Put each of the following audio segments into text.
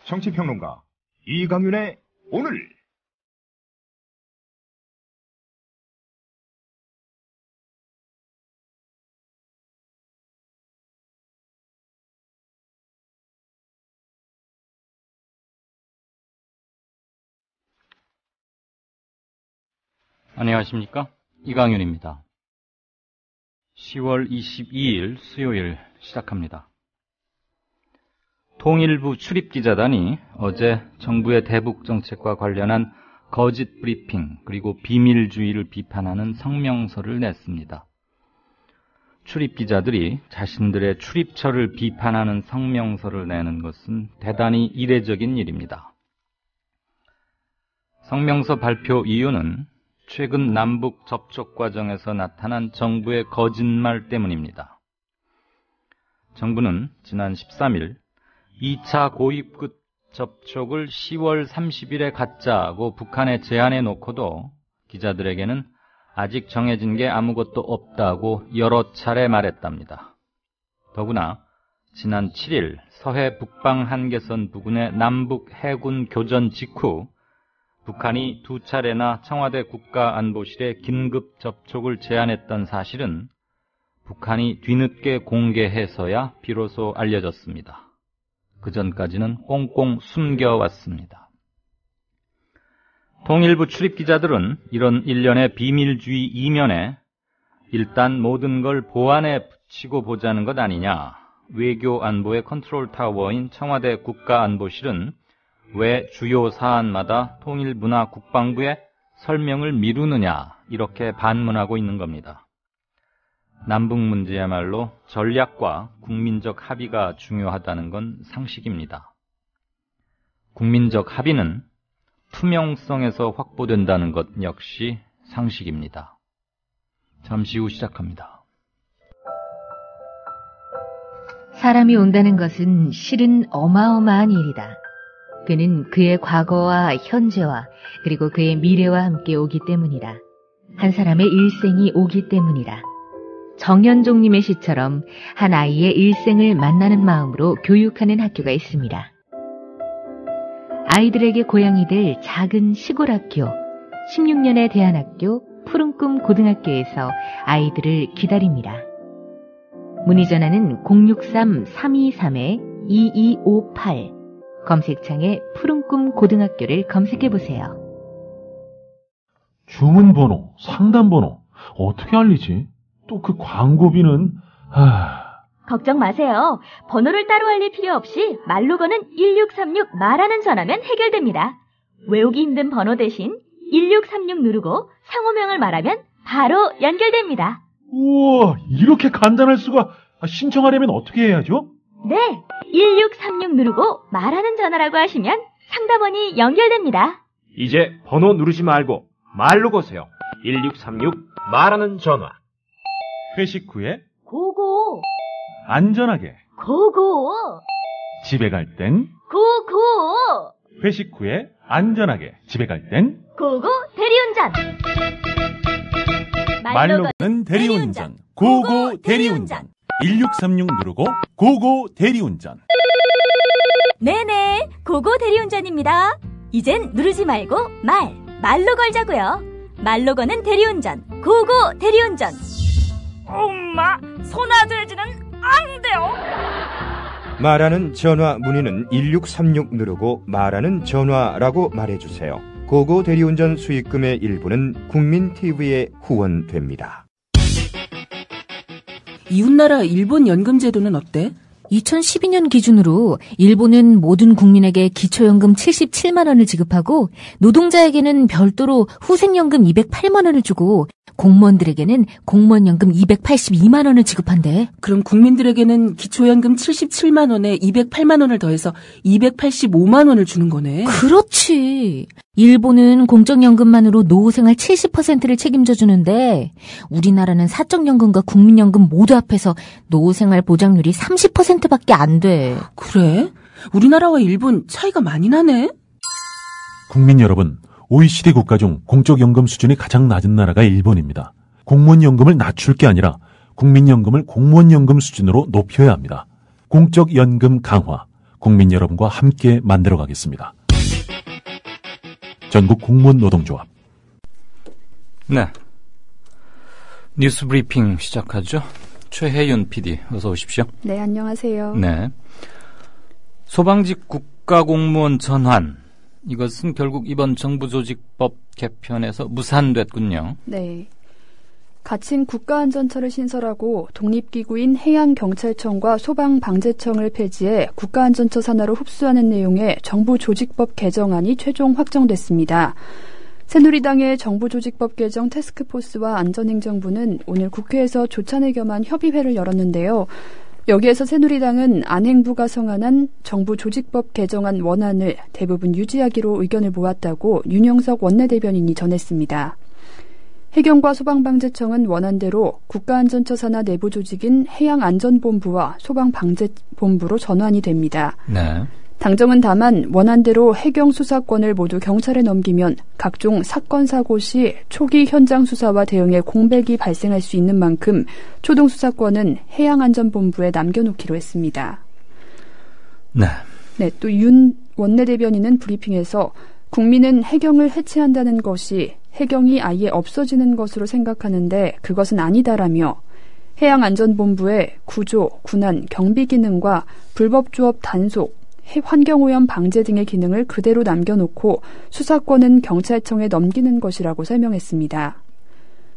정치평론가 이강윤의 오늘. 안녕하십니까? 이강윤입니다. 10월 22일 수요일 시작합니다. 통일부 출입기자단이 어제 정부의 대북 정책과 관련한 거짓 브리핑 그리고 비밀주의를 비판하는 성명서를 냈습니다. 출입기자들이 자신들의 출입처를 비판하는 성명서를 내는 것은 대단히 이례적인 일입니다. 성명서 발표 이유는 최근 남북 접촉 과정에서 나타난 정부의 거짓말 때문입니다. 정부는 지난 13일 2차 고위급 접촉을 10월 30일에 갖자고 북한에 제안해 놓고도 기자들에게는 아직 정해진 게 아무것도 없다고 여러 차례 말했답니다. 더구나 지난 7일 서해 북방 한계선 부근의 남북 해군 교전 직후 북한이 두 차례나 청와대 국가안보실에 긴급 접촉을 제안했던 사실은 북한이 뒤늦게 공개해서야 비로소 알려졌습니다. 그전까지는 꽁꽁 숨겨왔습니다. 통일부 출입기자들은 이런 일련의 비밀주의 이면에 일단 모든 걸 보안에 붙이고 보자는 것 아니냐, 외교안보의 컨트롤타워인 청와대 국가안보실은 왜 주요 사안마다 통일부나 국방부에 설명을 미루느냐, 이렇게 반문하고 있는 겁니다. 남북 문제야말로 전략과 국민적 합의가 중요하다는 건 상식입니다. 국민적 합의는 투명성에서 확보된다는 것 역시 상식입니다. 잠시 후 시작합니다. 사람이 온다는 것은 실은 어마어마한 일이다. 그는 그의 과거와 현재와 그리고 그의 미래와 함께 오기 때문이다. 한 사람의 일생이 오기 때문이다. 정현종님의 시처럼 한 아이의 일생을 만나는 마음으로 교육하는 학교가 있습니다. 아이들에게 고향이 될 작은 시골 학교, 16년의 대안학교 푸른꿈 고등학교에서 아이들을 기다립니다. 문의 전화는 063-323-2258 검색창에 푸른꿈 고등학교를 검색해보세요. 주문번호, 상담번호 어떻게 알리지? 또 그 광고비는... 걱정 마세요. 번호를 따로 알릴 필요 없이 말로 거는 1636 말하는 전화면 해결됩니다. 외우기 힘든 번호 대신 1636 누르고 상호명을 말하면 바로 연결됩니다. 우와, 이렇게 간단할 수가... 신청하려면 어떻게 해야죠? 네, 1636 누르고 말하는 전화라고 하시면 상담원이 연결됩니다. 이제 번호 누르지 말고 말로 거세요. 1636 말하는 전화. 회식 후에 고고. 안전하게 고고. 집에 갈 땐 고고. 회식 후에 안전하게 집에 갈 땐 고고 대리운전. 말로는 대리운전. 고고 대리운전. 1636 누르고 고고 대리운전. 네네, 고고 대리운전입니다. 이젠 누르지 말고 말로 걸자고요. 말로 거는 대리운전, 고고 대리운전. 엄마, 소나돼지는 안 돼요. 말하는 전화 문의는 1636 누르고 말하는 전화라고 말해주세요. 고고 대리운전 수익금의 일부는 국민TV에 후원됩니다. 이웃나라 일본 연금제도는 어때? 2012년 기준으로 일본은 모든 국민에게 기초연금 77만 원을 지급하고 노동자에게는 별도로 후생연금 208만 원을 주고 공무원들에게는 공무원연금 282만 원을 지급한대. 그럼 국민들에게는 기초연금 77만 원에 208만 원을 더해서 285만 원을 주는 거네. 그렇지. 일본은 공적연금만으로 노후생활 70%를 책임져 주는데 우리나라는 사적연금과 국민연금 모두 합해서 노후생활 보장률이 30%밖에 안 돼. 그래? 우리나라와 일본 차이가 많이 나네. 국민 여러분, OECD 국가 중 공적연금 수준이 가장 낮은 나라가 일본입니다. 공무원연금을 낮출 게 아니라 국민연금을 공무원연금 수준으로 높여야 합니다. 공적연금 강화, 국민 여러분과 함께 만들어가겠습니다. 전국 공무원 노동조합. 네. 뉴스 브리핑 시작하죠. 최혜윤 PD, 어서 오십시오. 네, 안녕하세요. 네. 소방직 국가공무원 전환. 이것은 결국 이번 정부조직법 개편에서 무산됐군요. 네. 가칭 국가안전처를 신설하고 독립기구인 해양경찰청과 소방방재청을 폐지해 국가안전처 산하로 흡수하는 내용의 정부조직법 개정안이 최종 확정됐습니다. 새누리당의 정부조직법 개정 태스크포스와 안전행정부는 오늘 국회에서 조찬을 겸한 협의회를 열었는데요. 여기에서 새누리당은 안행부가 성안한 정부조직법 개정안 원안을 대부분 유지하기로 의견을 모았다고 윤영석 원내대변인이 전했습니다. 해경과 소방방재청은 원안대로 국가안전처 산하 내부 조직인 해양안전본부와 소방방재본부로 전환이 됩니다. 네. 당정은 다만 원안대로 해경 수사권을 모두 경찰에 넘기면 각종 사건 사고 시 초기 현장 수사와 대응에 공백이 발생할 수 있는 만큼 초동 수사권은 해양안전본부에 남겨놓기로 했습니다. 네. 네, 또 윤 원내대변인은 브리핑에서 국민은 해경을 해체한다는 것이 해경이 아예 없어지는 것으로 생각하는데 그것은 아니다라며 해양안전본부의 구조, 군안, 경비 기능과 불법조업 단속, 환경오염 방제 등의 기능을 그대로 남겨놓고 수사권은 경찰청에 넘기는 것이라고 설명했습니다.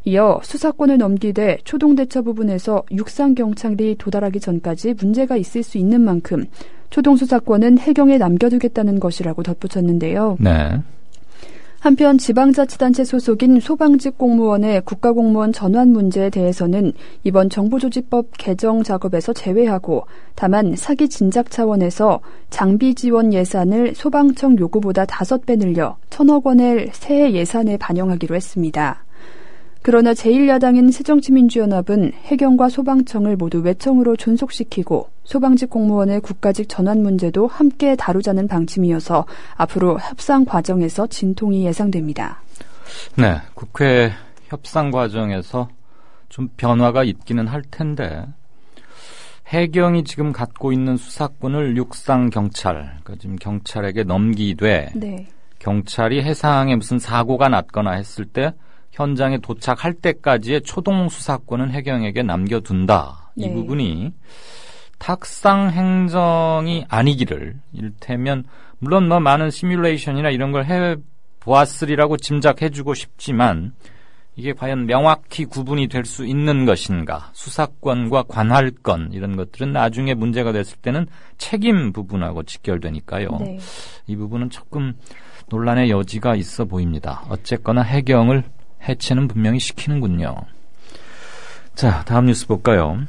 이어 수사권을 넘기되 초동대처 부분에서 육상경찰이 도달하기 전까지 문제가 있을 수 있는 만큼 초동수사권은 해경에 남겨두겠다는 것이라고 덧붙였는데요. 네. 한편 지방자치단체 소속인 소방직 공무원의 국가공무원 전환 문제에 대해서는 이번 정부조직법 개정 작업에서 제외하고 다만 사기 진작 차원에서 장비 지원 예산을 소방청 요구보다 5배 늘려 1,000억 원을 새해 예산에 반영하기로 했습니다. 그러나 제1야당인 새정치민주연합은 해경과 소방청을 모두 외청으로 존속시키고 소방직 공무원의 국가직 전환 문제도 함께 다루자는 방침이어서 앞으로 협상 과정에서 진통이 예상됩니다. 네, 국회 협상 과정에서 좀 변화가 있기는 할 텐데 해경이 지금 갖고 있는 수사권을 육상경찰, 그러니까 지금 경찰에게 넘기되 네. 경찰이 해상에 무슨 사고가 났거나 했을 때 현장에 도착할 때까지의 초동 수사권은 해경에게 남겨둔다. 이 네. 부분이 탁상 행정이 아니기를, 이를테면 물론 뭐 많은 시뮬레이션이나 이런 걸 해보았으리라고 짐작해주고 싶지만 이게 과연 명확히 구분이 될 수 있는 것인가, 수사권과 관할권 이런 것들은 나중에 문제가 됐을 때는 책임 부분하고 직결되니까요. 네. 이 부분은 조금 논란의 여지가 있어 보입니다. 어쨌거나 해경을 해체는 분명히 시키는군요. 자, 다음 뉴스 볼까요?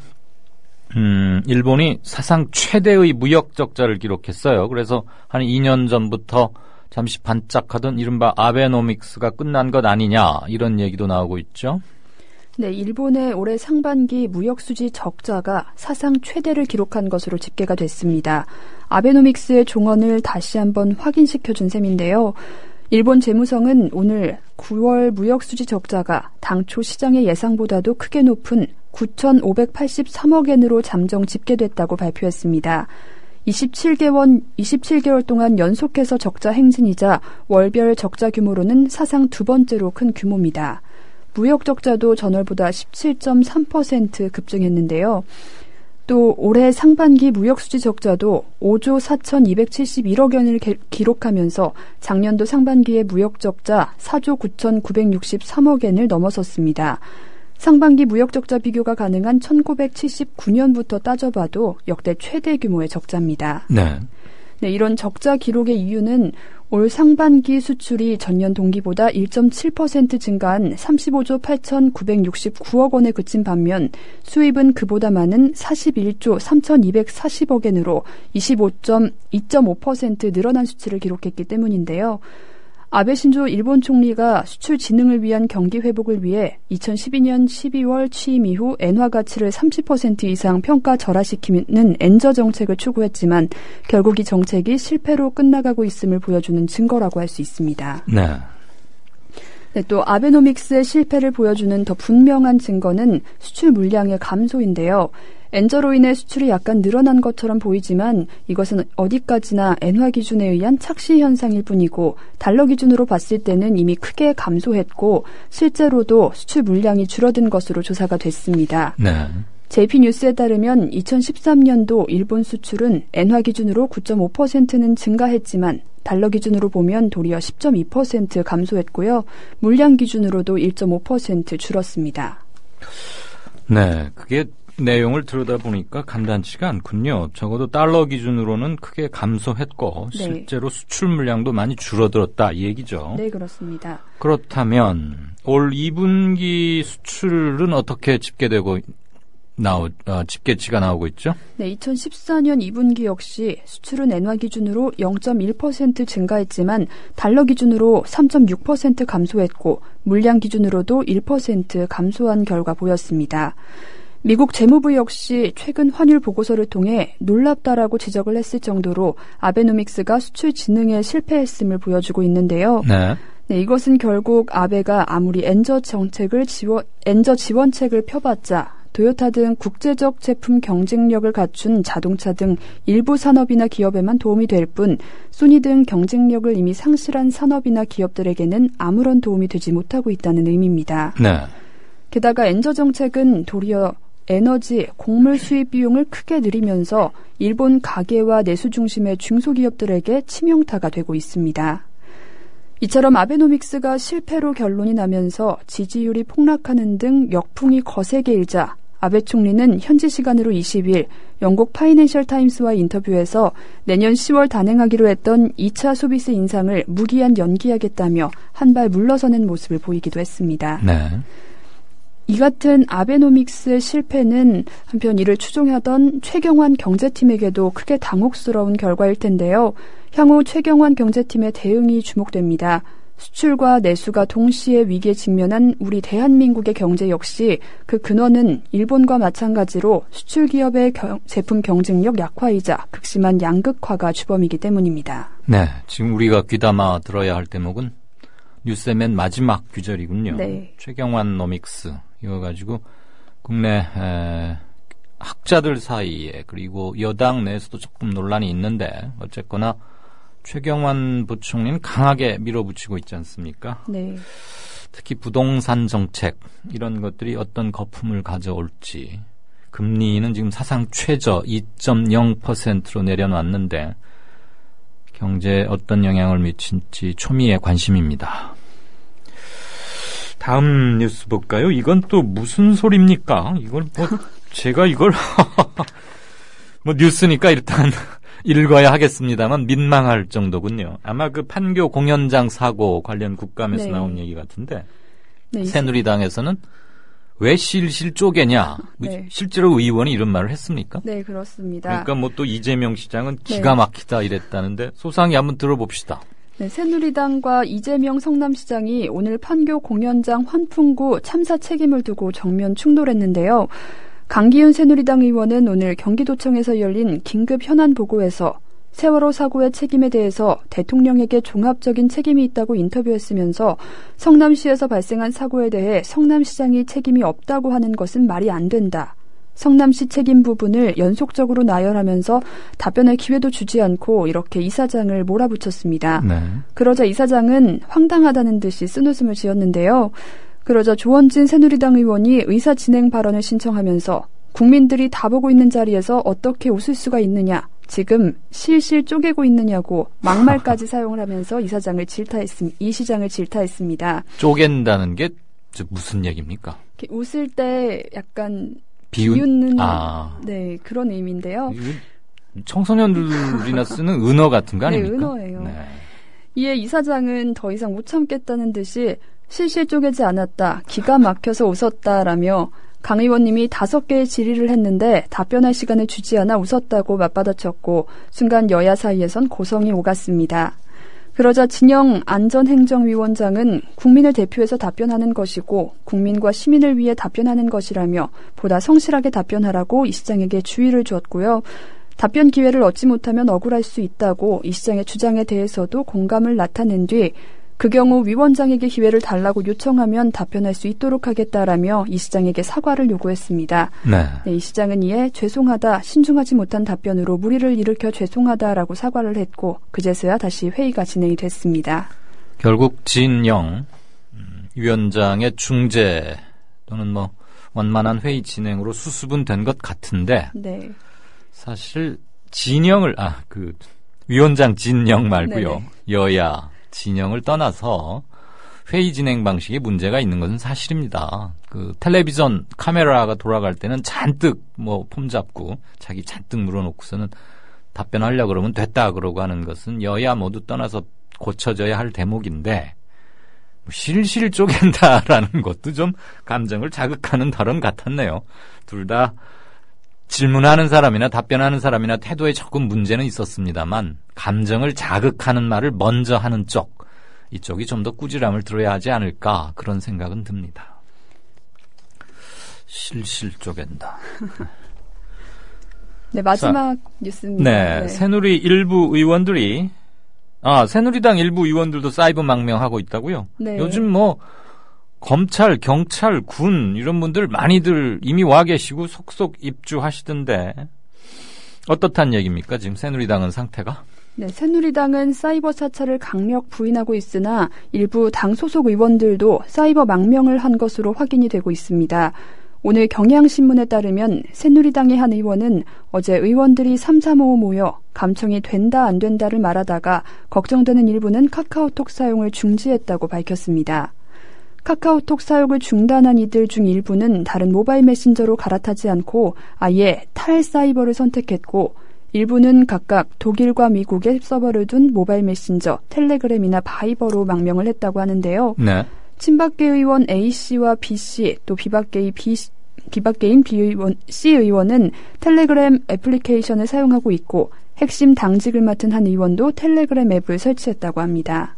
일본이 사상 최대의 무역 적자를 기록했어요. 그래서 한 2년 전부터 잠시 반짝하던 이른바 아베노믹스가 끝난 것 아니냐, 이런 얘기도 나오고 있죠. 네, 일본의 올해 상반기 무역수지 적자가 사상 최대를 기록한 것으로 집계가 됐습니다. 아베노믹스의 종언을 다시 한번 확인시켜준 셈인데요. 일본 재무성은 오늘 9월 무역수지 적자가 당초 시장의 예상보다도 크게 높은 9,583억 엔으로 잠정 집계됐다고 발표했습니다. 27개월 동안 연속해서 적자 행진이자 월별 적자 규모로는 사상 두 번째로 큰 규모입니다. 무역 적자도 전월보다 17.3% 급증했는데요. 또 올해 상반기 무역수지 적자도 5조 4,271억 원을 기록하면서 작년도 상반기의 무역 적자 4조 9,963억 원을 넘어섰습니다. 상반기 무역 적자 비교가 가능한 1979년부터 따져봐도 역대 최대 규모의 적자입니다. 네. 네, 이런 적자 기록의 이유는 올 상반기 수출이 전년 동기보다 1.7% 증가한 35조 8,969억 원에 그친 반면 수입은 그보다 많은 41조 3,240억 원으로 2.5% 늘어난 수치를 기록했기 때문인데요. 아베 신조 일본 총리가 수출 진흥을 위한 경기 회복을 위해 2012년 12월 취임 이후 엔화 가치를 30% 이상 평가 절하시키는 엔저 정책을 추구했지만 결국 이 정책이 실패로 끝나가고 있음을 보여주는 증거라고 할 수 있습니다. 네. 네, 또 아베노믹스의 실패를 보여주는 더 분명한 증거는 수출 물량의 감소인데요. 엔저로 인해 수출이 약간 늘어난 것처럼 보이지만 이것은 어디까지나 엔화 기준에 의한 착시 현상일 뿐이고 달러 기준으로 봤을 때는 이미 크게 감소했고 실제로도 수출 물량이 줄어든 것으로 조사가 됐습니다. 네. JP뉴스에 따르면 2013년도 일본 수출은 엔화 기준으로 9.5%는 증가했지만 달러 기준으로 보면 도리어 10.2% 감소했고요. 물량 기준으로도 1.5% 줄었습니다. 네, 그게 내용을 들여다보니까 간단치가 않군요. 적어도 달러 기준으로는 크게 감소했고 네. 실제로 수출 물량도 많이 줄어들었다 이 얘기죠. 네, 그렇습니다. 그렇다면 올 2분기 수출은 어떻게 집계치가 나오고 있죠? 네, 2014년 2분기 역시 수출은 엔화 기준으로 0.1% 증가했지만 달러 기준으로 3.6% 감소했고 물량 기준으로도 1% 감소한 결과 보였습니다. 미국 재무부 역시 최근 환율 보고서를 통해 놀랍다라고 지적을 했을 정도로 아베노믹스가 수출 진흥에 실패했음을 보여주고 있는데요. 네. 네, 이것은 결국 아베가 아무리 엔저 지원책을 펴봤자 도요타 등 국제적 제품 경쟁력을 갖춘 자동차 등 일부 산업이나 기업에만 도움이 될 뿐 소니 등 경쟁력을 이미 상실한 산업이나 기업들에게는 아무런 도움이 되지 못하고 있다는 의미입니다. 네. 게다가 엔저 정책은 도리어 에너지, 곡물 수입 비용을 크게 늘리면서 일본 가계와 내수 중심의 중소기업들에게 치명타가 되고 있습니다. 이처럼 아베노믹스가 실패로 결론이 나면서 지지율이 폭락하는 등 역풍이 거세게 일자 아베 총리는 현지 시간으로 20일 영국 파이낸셜 타임스와의 인터뷰에서 내년 10월 단행하기로 했던 2차 소비세 인상을 무기한 연기하겠다며 한 발 물러서는 모습을 보이기도 했습니다. 네. 이 같은 아베노믹스의 실패는 한편 이를 추종하던 최경환 경제팀에게도 크게 당혹스러운 결과일 텐데요. 향후 최경환 경제팀의 대응이 주목됩니다. 수출과 내수가 동시에 위기에 직면한 우리 대한민국의 경제 역시 그 근원은 일본과 마찬가지로 수출 기업의 제품 경쟁력 약화이자 극심한 양극화가 주범이기 때문입니다. 네, 지금 우리가 귀담아 들어야 할 대목은 뉴스의 맨 마지막 규절이군요. 네. 최경환 노믹스 이거 가지고 국내 학자들 사이에 그리고 여당 내에서도 조금 논란이 있는데 어쨌거나 최경환 부총리는 강하게 밀어붙이고 있지 않습니까? 네. 특히 부동산 정책 이런 것들이 어떤 거품을 가져올지 금리는 지금 사상 최저 2.0%로 내려놨는데 경제에 어떤 영향을 미칠지 초미의 관심입니다. 다음 뉴스 볼까요? 이건 또 무슨 소리입니까? 이걸 제가 이걸 뉴스니까 일단 읽어야 하겠습니다만 민망할 정도군요. 아마 그 판교 공연장 사고 관련 국감에서 네. 나온 얘기 같은데 네, 새누리당에서는 왜 실실 쪼개냐? 네. 실제로 의원이 이런 말을 했습니까? 네, 그렇습니다. 그러니까 뭐 또 이재명 시장은 기가 막히다 이랬다는데 소상히 한번 들어봅시다. 네, 새누리당과 이재명 성남시장이 오늘 판교 공연장 환풍구 참사 책임을 두고 정면 충돌했는데요. 강기훈 새누리당 의원은 오늘 경기도청에서 열린 긴급 현안 보고에서 세월호 사고의 책임에 대해서 대통령에게 종합적인 책임이 있다고 인터뷰했으면서 성남시에서 발생한 사고에 대해 성남시장이 책임이 없다고 하는 것은 말이 안 된다. 성남시 책임 부분을 연속적으로 나열하면서 답변할 기회도 주지 않고 이렇게 이사장을 몰아붙였습니다. 네. 그러자 이사장은 황당하다는 듯이 쓴웃음을 지었는데요. 그러자 조원진 새누리당 의원이 의사 진행 발언을 신청하면서 국민들이 다 보고 있는 자리에서 어떻게 웃을 수가 있느냐, 지금 실실 쪼개고 있느냐고 막말까지 사용을 하면서 이 시장을 질타했습니다. 쪼갠다는 게 무슨 얘기입니까? 웃을 때 약간 비웃는 네, 그런 의미인데요. 청소년들이나 쓰는 은어 같은 거 아닙니까? 네, 은어예요. 네. 이에 이사장은 더 이상 못 참겠다는 듯이 실실 쪼개지 않았다, 기가 막혀서 웃었다라며 강 의원님이 5개의 질의를 했는데 답변할 시간을 주지 않아 웃었다고 맞받아쳤고 순간 여야 사이에선 고성이 오갔습니다. 그러자 진영 안전행정위원장은 국민을 대표해서 답변하는 것이고 국민과 시민을 위해 답변하는 것이라며 보다 성실하게 답변하라고 이 시장에게 주의를 주었고요. 답변 기회를 얻지 못하면 억울할 수 있다고 이 시장의 주장에 대해서도 공감을 나타낸 뒤 그 경우 위원장에게 기회를 달라고 요청하면 답변할 수 있도록 하겠다라며 이 시장에게 사과를 요구했습니다. 네. 이 시장은 이에 죄송하다, 신중하지 못한 답변으로 무리를 일으켜 죄송하다라고 사과를 했고 그제서야 다시 회의가 진행이 됐습니다. 결국 진영 위원장의 중재 또는 뭐 원만한 회의 진행으로 수습은 된 것 같은데 네. 사실 진영을 위원장 진영 말고요. 네네. 여야 진영을 떠나서 회의 진행 방식에 문제가 있는 것은 사실입니다. 그 텔레비전 카메라가 돌아갈 때는 잔뜩 폼 잡고 자기 잔뜩 물어놓고서는 답변하려고 그러면 됐다 그러고 하는 것은 여야 모두 떠나서 고쳐져야 할 대목인데 실실 쪼갠다라는 것도 좀 감정을 자극하는 발언 같았네요. 둘 다 질문하는 사람이나 답변하는 사람이나 태도에 조금 문제는 있었습니다만 감정을 자극하는 말을 먼저 하는 이쪽이 좀 더 꾸지람을 들어야 하지 않을까 그런 생각은 듭니다. 실실 쪼갠다. 네, 마지막 뉴스입니다. 네, 새누리 일부 의원들이 새누리당 일부 의원들도 사이버 망명하고 있다고요? 네. 요즘 검찰, 경찰, 군 이런 분들 많이들 이미 와 계시고 속속 입주하시던데 어떻단 얘기입니까? 지금 새누리당은 상태가? 네, 새누리당은 사이버 사찰을 강력 부인하고 있으나 일부 당 소속 의원들도 사이버 망명을 한 것으로 확인이 되고 있습니다. 오늘 경향신문에 따르면 새누리당의 한 의원은 어제 의원들이 335 모여 감청이 된다 안 된다를 말하다가 걱정되는 일부는 카카오톡 사용을 중지했다고 밝혔습니다. 카카오톡 사용을 중단한 이들 중 일부는 다른 모바일 메신저로 갈아타지 않고 아예 탈사이버를 선택했고 일부는 각각 독일과 미국에 서버를 둔 모바일 메신저 텔레그램이나 바이버로 망명을 했다고 하는데요. 네. 친박계 의원 A씨와 B씨 또 비박계인 B의원 C의원은 텔레그램 애플리케이션을 사용하고 있고 핵심 당직을 맡은 한 의원도 텔레그램 앱을 설치했다고 합니다.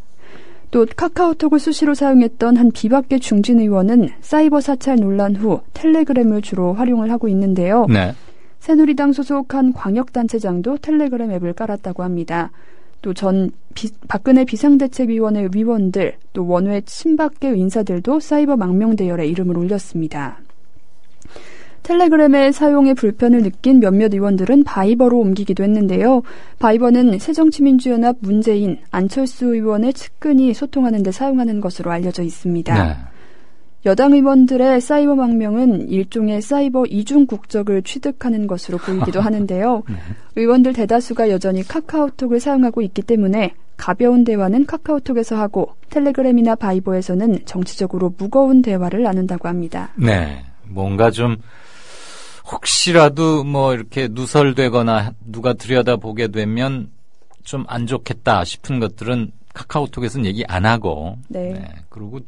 또 카카오톡을 수시로 사용했던 한 비박계 중진 의원은 사이버 사찰 논란 후 텔레그램을 주로 활용을 하고 있는데요. 네. 새누리당 소속한 광역단체장도 텔레그램 앱을 깔았다고 합니다. 또 박근혜 비상대책위원회 위원들, 또 원외 친박계 인사들도 사이버 망명 대열에 이름을 올렸습니다. 텔레그램의 사용에 불편을 느낀 몇몇 의원들은 바이버로 옮기기도 했는데요. 바이버는 새정치민주연합 문재인, 안철수 의원의 측근이 소통하는 데 사용하는 것으로 알려져 있습니다. 네. 여당 의원들의 사이버 망명은 일종의 사이버 이중 국적을 취득하는 것으로 보이기도 하는데요. 네. 의원들 대다수가 여전히 카카오톡을 사용하고 있기 때문에 가벼운 대화는 카카오톡에서 하고 텔레그램이나 바이버에서는 정치적으로 무거운 대화를 나눈다고 합니다. 네. 뭔가 좀 혹시라도 이렇게 누설되거나 누가 들여다보게 되면 좀 안 좋겠다 싶은 것들은 카카오톡에서는 얘기 안 하고 네. 그리고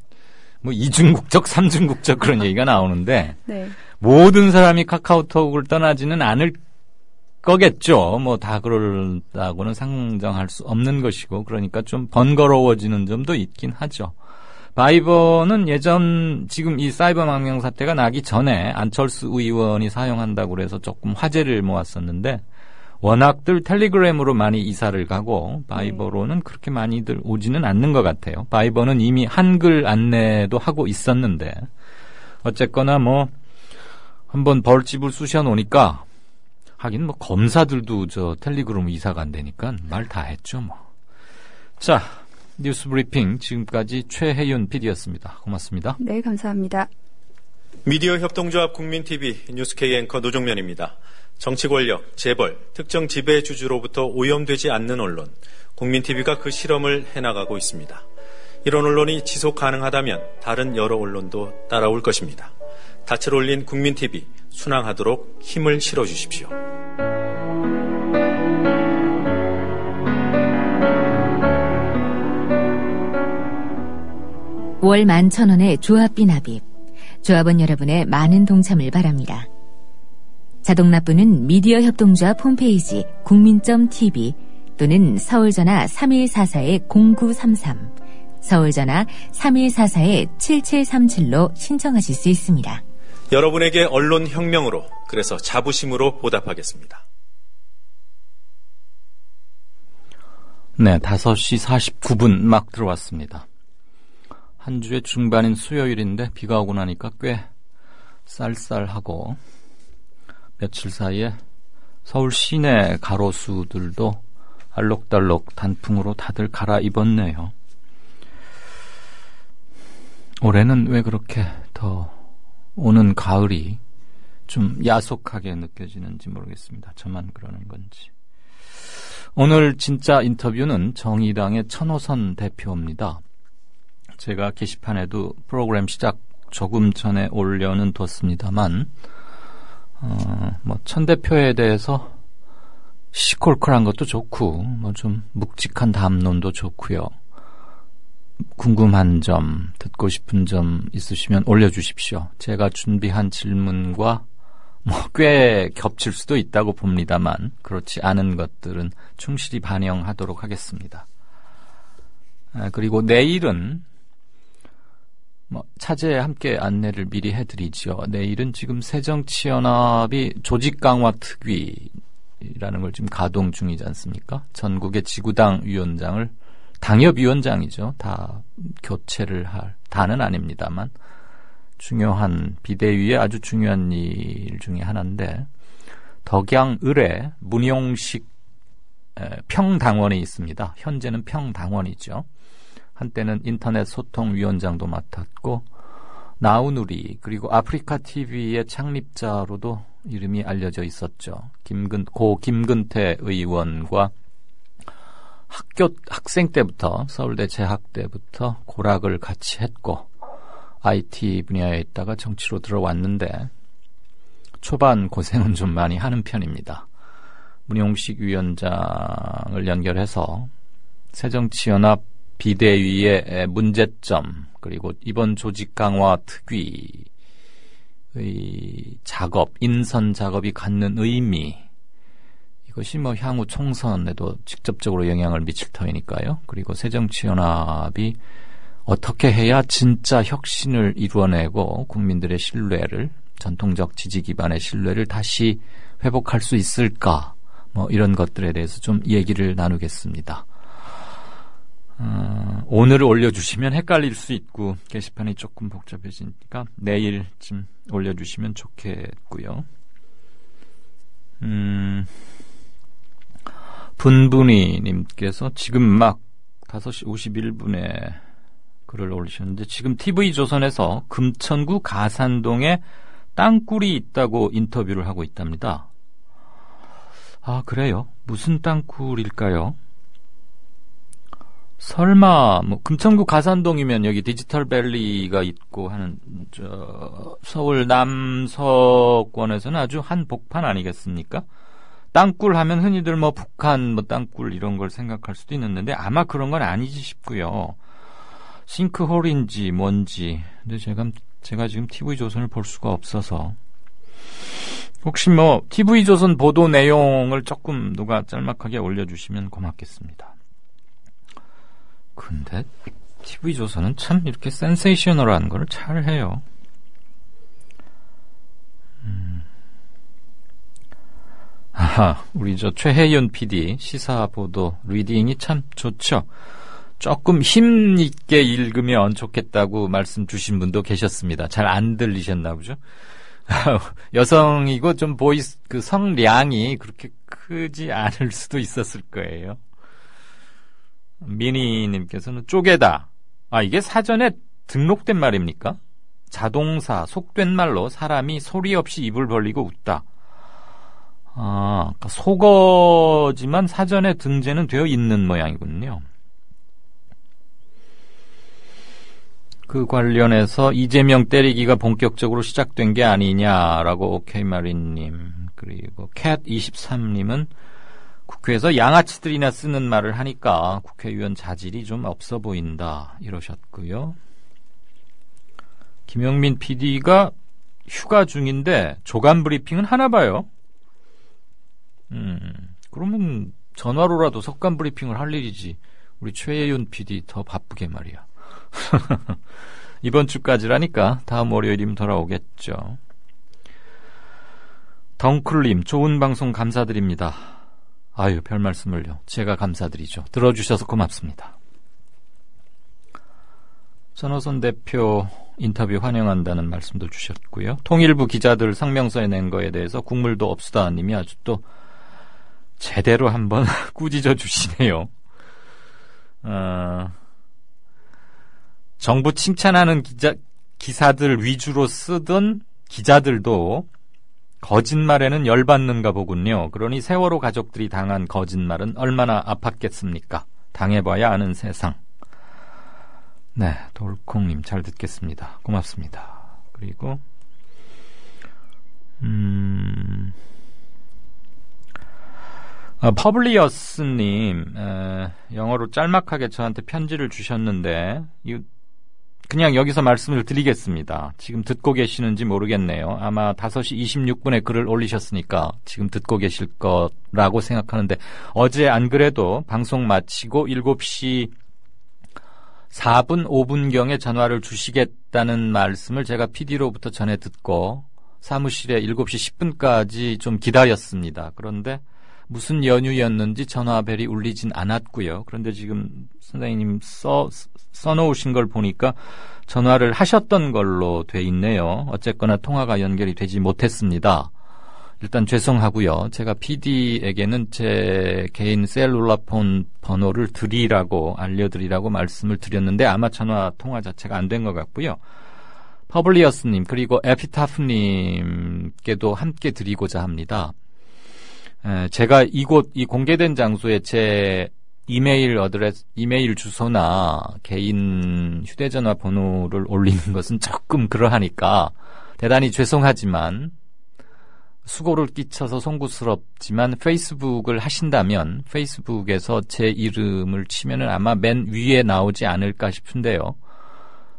이중국적, 삼중국적 그런 얘기가 나오는데 네. 모든 사람이 카카오톡을 떠나지는 않을 거겠죠. 다 그럴다고는 상정할 수 없는 것이고 그러니까 좀 번거로워지는 점도 있긴 하죠. 바이버는 지금 이 사이버 망명 사태가 나기 전에 안철수 의원이 사용한다고 그래서 조금 화제를 모았었는데 워낙들 텔레그램으로 많이 이사를 가고 바이버로는 그렇게 많이들 오지는 않는 것 같아요. 바이버는 이미 한글 안내도 하고 있었는데 어쨌거나 한번 벌집을 쑤셔 놓으니까 하긴 검사들도 텔레그램 이사가 안 되니까 말 다 했죠 자, 뉴스 브리핑 지금까지 최혜윤 PD였습니다. 고맙습니다. 네, 감사합니다. 미디어 협동조합 국민TV 뉴스K 앵커 노종면입니다. 정치 권력, 재벌, 특정 지배주주로부터 오염되지 않는 언론, 국민TV가 그 실험을 해나가고 있습니다. 이런 언론이 지속 가능하다면 다른 여러 언론도 따라올 것입니다. 닻을 올린 국민TV, 순항하도록 힘을 실어주십시오. 월 11,000원의 조합비 납입. 조합원 여러분의 많은 동참을 바랍니다. 자동납부는 미디어 협동조합 홈페이지 국민.tv 또는 서울전화 3144-0933, 서울전화 3144-7737로 신청하실 수 있습니다. 여러분에게 언론 혁명으로, 그래서 자부심으로 보답하겠습니다. 네, 5시 49분 막 들어왔습니다. 한 주의 중반인 수요일인데 비가 오고 나니까 꽤 쌀쌀하고 며칠 사이에 서울 시내 가로수들도 알록달록 단풍으로 다들 갈아입었네요. 올해는 왜 그렇게 더 오는 가을이 좀 야속하게 느껴지는지 모르겠습니다. 저만 그러는 건지. 오늘 진짜 인터뷰는 정의당의 천호선 대표입니다. 제가 게시판에도 프로그램 시작 조금 전에 올려는 뒀습니다만 천 대표에 대해서 시콜콜한 것도 좋고 좀 묵직한 담론도 좋고요. 궁금한 점, 듣고 싶은 점 있으시면 올려주십시오. 제가 준비한 질문과 꽤 겹칠 수도 있다고 봅니다만 그렇지 않은 것들은 충실히 반영하도록 하겠습니다. 그리고 내일은 차제에 함께 안내를 미리 해드리죠. 내일은 지금 새정치연합이 조직강화 특위라는 걸 지금 가동 중이지 않습니까? 전국의 지구당 위원장을 당협위원장이죠. 다 교체를 할, 다는 아닙니다만 중요한 비대위의 아주 중요한 일 중에 하나인데 덕양 을에 문용식 평당원이 있습니다. 현재는 평당원이죠. 한때는 인터넷 소통위원장도 맡았고 나우누리 그리고 아프리카 TV의 창립자로도 이름이 알려져 있었죠. 고 김근태 의원과 학생 때부터 서울대 재학 때부터 고락을 같이 했고 IT 분야에 있다가 정치로 들어왔는데 초반 고생은 좀 많이 하는 편입니다. 문용식 위원장을 연결해서 새정치연합 비대위의 문제점 그리고 이번 조직 강화 특위의 작업, 인선 작업이 갖는 의미 이것이 향후 총선에도 직접적으로 영향을 미칠 터이니까요. 그리고 새정치연합이 어떻게 해야 진짜 혁신을 이루어내고 국민들의 신뢰를 전통적 지지 기반의 신뢰를 다시 회복할 수 있을까 이런 것들에 대해서 좀 얘기를 나누겠습니다. 오늘 올려주시면 헷갈릴 수 있고 게시판이 조금 복잡해지니까 내일쯤 올려주시면 좋겠고요. 분분이님께서 지금 막 5시 51분에 글을 올리셨는데 지금 TV조선에서 금천구 가산동에 땅굴이 있다고 인터뷰를 하고 있답니다. 아, 그래요? 무슨 땅굴일까요? 설마 금천구 가산동이면 여기 디지털밸리가 있고 하는 서울 남서권에서는 아주 한복판 아니겠습니까? 땅굴 하면 흔히들 북한 땅굴 이런 걸 생각할 수도 있는데 아마 그런 건 아니지 싶고요. 싱크홀인지 뭔지. 근데 제가 지금 TV조선을 볼 수가 없어서 혹시 TV조선 보도 내용을 조금 누가 짤막하게 올려주시면 고맙겠습니다. 근데 TV조선은 참 이렇게 센세이셔널한 걸 잘 해요. 우리 최혜윤 PD 시사보도 리딩이 참 좋죠. 조금 힘있게 읽으면 좋겠다고 말씀 주신 분도 계셨습니다. 잘 안 들리셨나 보죠? 여성이고 좀 성량이 그렇게 크지 않을 수도 있었을 거예요. 미니님께서는 쪼개다. 이게 사전에 등록된 말입니까? 자동사, 속된 말로 사람이 소리 없이 입을 벌리고 웃다. 그러니까 속어지만 사전에 등재는 되어 있는 모양이군요. 그 관련해서 이재명 때리기가 본격적으로 시작된 게 아니냐라고 오케이마리님 그리고 캣23님은 국회에서 양아치들이나 쓰는 말을 하니까 국회의원 자질이 좀 없어 보인다 이러셨고요. 김영민 PD가 휴가 중인데 조간 브리핑은 하나 봐요. 그러면 전화로라도 석간 브리핑을 할 일이지. 우리 최혜윤 PD 더 바쁘게 말이야. 이번 주까지라니까 다음 월요일이면 돌아오겠죠. 덩클님 좋은 방송 감사드립니다. 아유 별 말씀을요. 제가 감사드리죠. 들어주셔서 고맙습니다. 전호선 대표 인터뷰 환영한다는 말씀도 주셨고요. 통일부 기자들 성명서에 낸 거에 대해서 국물도 없수다 님이 아주 또 제대로 한번 꾸짖어 주시네요. 정부 칭찬하는 기사들 위주로 쓰던 기자들도 거짓말에는 열받는가 보군요. 그러니 세월호 가족들이 당한 거짓말은 얼마나 아팠겠습니까? 당해봐야 아는 세상. 네, 돌콩님 잘 듣겠습니다. 고맙습니다. 그리고 퍼블리어스님 영어로 짤막하게 저한테 편지를 주셨는데 그냥 여기서 말씀을 드리겠습니다. 지금 듣고 계시는지 모르겠네요. 아마 5시 26분에 글을 올리셨으니까 지금 듣고 계실 거라고 생각하는데 어제 안 그래도 방송 마치고 7시 4분, 5분경에 전화를 주시겠다는 말씀을 제가 PD로부터 전해 듣고 사무실에 7시 10분까지 좀 기다렸습니다. 그런데 무슨 연유였는지 전화벨이 울리진 않았고요. 그런데 지금 선생님 써놓으신 걸 보니까 전화를 하셨던 걸로 돼 있네요. 어쨌거나 통화가 연결이 되지 못했습니다. 일단 죄송하고요. 제가 PD에게는 제 개인 셀룰라폰 번호를 알려드리라고 말씀을 드렸는데 아마 전화 통화 자체가 안 된 것 같고요. 퍼블리어스님 그리고 에피타프님께도 함께 드리고자 합니다. 제가 이 공개된 장소에 제 이메일 주소나 개인 휴대전화 번호를 올리는 것은 조금 그러하니까 대단히 죄송하지만 수고를 끼쳐서 송구스럽지만 페이스북을 하신다면 페이스북에서 제 이름을 치면은 아마 맨 위에 나오지 않을까 싶은데요.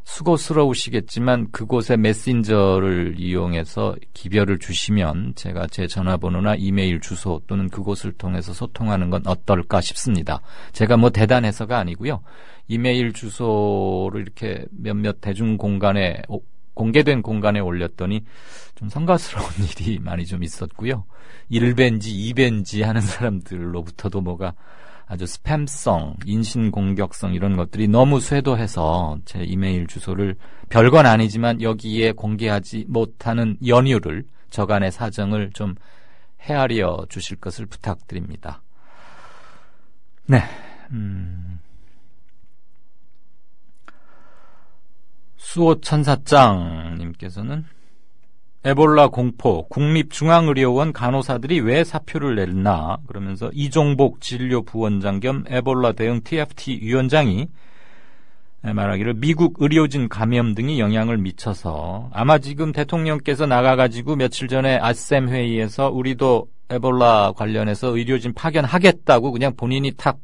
수고스러우시겠지만 그곳에 메신저를 이용해서 기별을 주시면 제가 제 전화번호나 이메일 주소 또는 그곳을 통해서 소통하는 건 어떨까 싶습니다. 제가 뭐 대단해서가 아니고요. 이메일 주소를 이렇게 몇몇 공개된 공간에 올렸더니 좀 성가스러운 일이 많이 좀 있었고요. 1벤지, 2벤지 하는 사람들로부터도 뭐가 아주 스팸성, 인신공격성 이런 것들이 너무 쇄도해서 제 이메일 주소를 별건 아니지만 여기에 공개하지 못하는 연유를 저간의 사정을 좀 헤아려 주실 것을 부탁드립니다. 네. 수호천사장님께서는 에볼라 공포, 국립중앙의료원 간호사들이 왜 사표를 냈나 그러면서 이종복 진료부원장 겸 에볼라 대응 TFT 위원장이 말하기를 미국 의료진 감염 등이 영향을 미쳐서 아마 지금 대통령께서 나가가지고 며칠 전에 아셈 회의에서 우리도 에볼라 관련해서 의료진 파견하겠다고 그냥 본인이 탁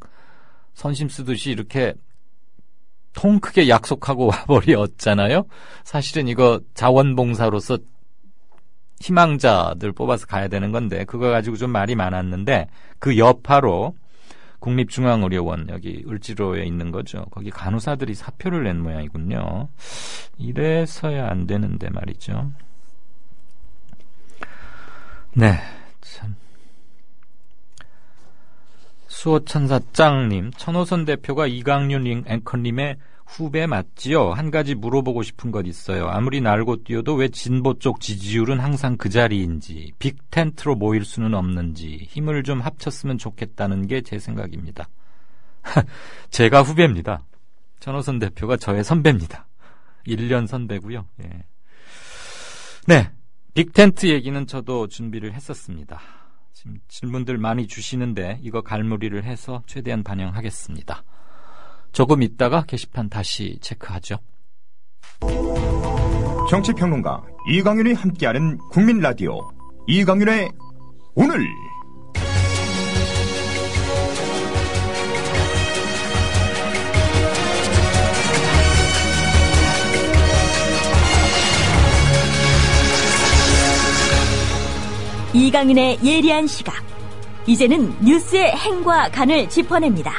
선심 쓰듯이 이렇게 통 크게 약속하고 와버렸잖아요. 사실은 이거 자원봉사로서 희망자들 뽑아서 가야 되는 건데 그거 가지고 좀 말이 많았는데 그 여파로 국립중앙의료원 여기 을지로에 있는 거죠. 거기 간호사들이 사표를 낸 모양이군요. 이래서야 안 되는데 말이죠. 네, 참. 수호천사짱님, 천호선 대표가 이강윤 앵커님의 후배 맞지요? 한 가지 물어보고 싶은 것 있어요. 아무리 날고 뛰어도 왜 진보 쪽 지지율은 항상 그 자리인지, 빅텐트로 모일 수는 없는지, 힘을 좀 합쳤으면 좋겠다는 게 제 생각입니다. 제가 후배입니다. 천호선 대표가 저의 선배입니다. 1년 선배고요. 예. 네, 빅텐트 얘기는 저도 준비를 했었습니다. 지금 질문들 많이 주시는데 이거 갈무리를 해서 최대한 반영하겠습니다. 조금 있다가 게시판 다시 체크하죠. 정치평론가 이강윤이 함께하는 국민라디오 이강윤의 오늘. 이강윤의 예리한 시각. 이제는 뉴스의 행과 간을 짚어냅니다.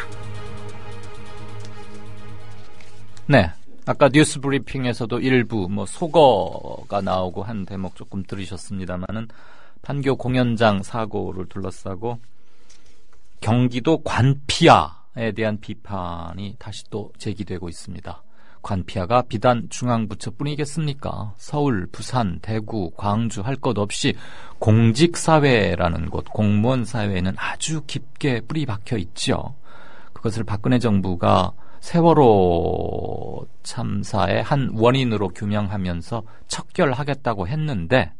네, 아까 뉴스 브리핑에서도 일부 속어가 나오고 한 대목 조금 들으셨습니다마는 판교 공연장 사고를 둘러싸고 경기도 관피아에 대한 비판이 다시 또 제기되고 있습니다. 관피아가 비단 중앙부처뿐이겠습니까? 서울, 부산, 대구, 광주 할 것 없이 공직사회라는 곳, 공무원 사회에는 아주 깊게 뿌리 박혀 있죠. 그것을 박근혜 정부가 세월호 참사의 한 원인으로 규명하면서 척결하겠다고 했는데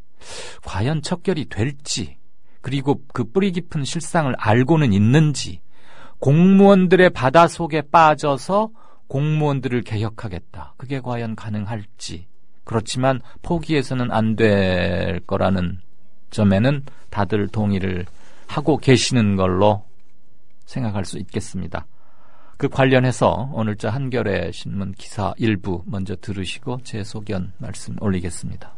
과연 척결이 될지, 그리고 그 뿌리 깊은 실상을 알고는 있는지, 공무원들의 바다 속에 빠져서 공무원들을 개혁하겠다, 그게 과연 가능할지, 그렇지만 포기해서는 안 될 거라는 점에는 다들 동의를 하고 계시는 걸로 생각할 수 있겠습니다. 그 관련해서 오늘자 한겨레 신문 기사 일부 먼저 들으시고 제 소견 말씀 올리겠습니다.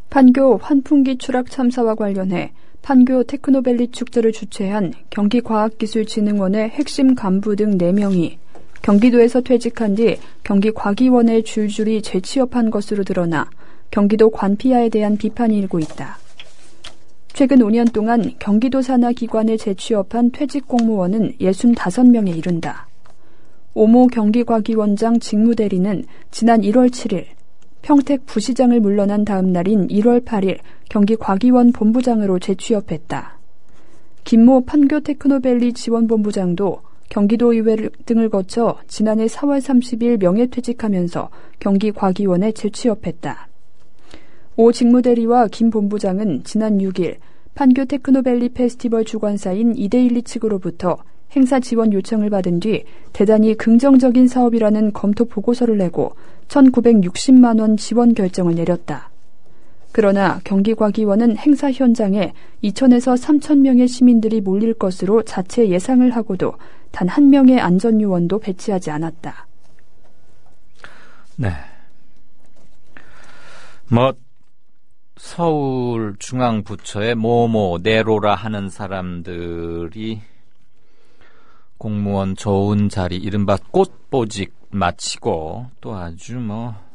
판교 환풍기 추락 참사와 관련해 판교 테크노밸리 축제를 주최한 경기과학기술진흥원의 핵심 간부 등 4명이 경기도에서 퇴직한 뒤 경기과기원에 줄줄이 재취업한 것으로 드러나 경기도 관피아에 대한 비판이 일고 있다. 최근 5년 동안 경기도 산하 기관에 재취업한 퇴직 공무원은 65명에 이른다. 오모 경기과기원장 직무대리는 지난 1월 7일 평택 부시장을 물러난 다음 날인 1월 8일 경기과기원 본부장으로 재취업했다. 김모 판교 테크노밸리 지원본부장도 경기도의회 등을 거쳐 지난해 4월 30일 명예퇴직하면서 경기과기원에 재취업했다. 오 직무대리와 김 본부장은 지난 6일 판교 테크노밸리 페스티벌 주관사인 이데일리 측으로부터 행사 지원 요청을 받은 뒤 대단히 긍정적인 사업이라는 검토 보고서를 내고 1,960만 원 지원 결정을 내렸다. 그러나 경기과기원은 행사 현장에 2,000에서 3,000명의 시민들이 몰릴 것으로 자체 예상을 하고도 단 한 명의 안전요원도 배치하지 않았다. 네. 서울중앙부처의 네로라 하는 사람들이 공무원 좋은 자리, 이른바 꽃보직 마치고 또 아주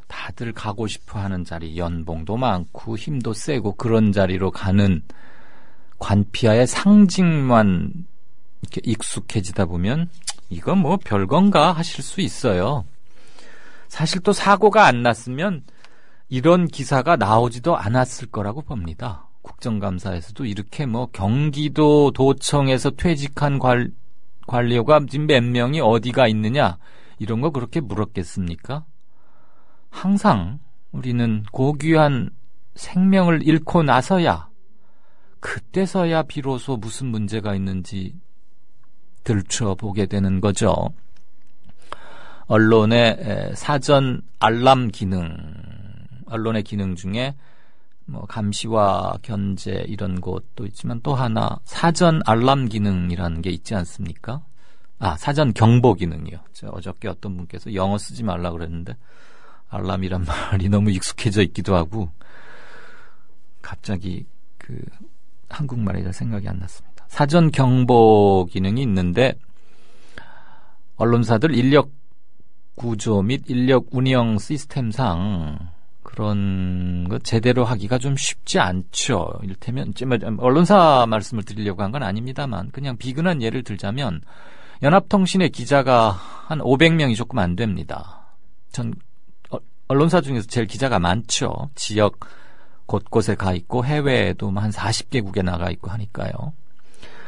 다들 가고 싶어 하는 자리, 연봉도 많고 힘도 세고 그런 자리로 가는 관피아의 상징만 이렇게 익숙해지다 보면 이거 별건가 하실 수 있어요. 사실 또 사고가 안 났으면 이런 기사가 나오지도 않았을 거라고 봅니다. 국정감사에서도 이렇게 경기도 도청에서 퇴직한 관리가 지금 몇 명이 어디가 있느냐 이런 거 그렇게 물었겠습니까? 항상 우리는 고귀한 생명을 잃고 나서야, 그때서야 비로소 무슨 문제가 있는지 들춰보게 되는 거죠. 언론의 사전 알람 기능, 언론의 기능 중에 감시와 견제 이런 것도 있지만 또 하나 사전 알람 기능이라는 게 있지 않습니까? 사전 경보 기능이요. 어저께 어떤 분께서 영어 쓰지 말라 그랬는데 알람이란 말이 너무 익숙해져 있기도 하고 갑자기 한국말이 잘 생각이 안 났습니다. 사전 경보 기능이 있는데 언론사들 인력 구조 및 인력 운영 시스템상 그런 거 제대로 하기가 좀 쉽지 않죠. 이를테면 언론사 말씀을 드리려고 한 건 아닙니다만 그냥 비근한 예를 들자면 연합통신의 기자가 한 500명이 조금 안 됩니다. 전 언론사 중에서 제일 기자가 많죠. 지역 곳곳에 가 있고 해외에도 한 40개국에 나가 있고 하니까요.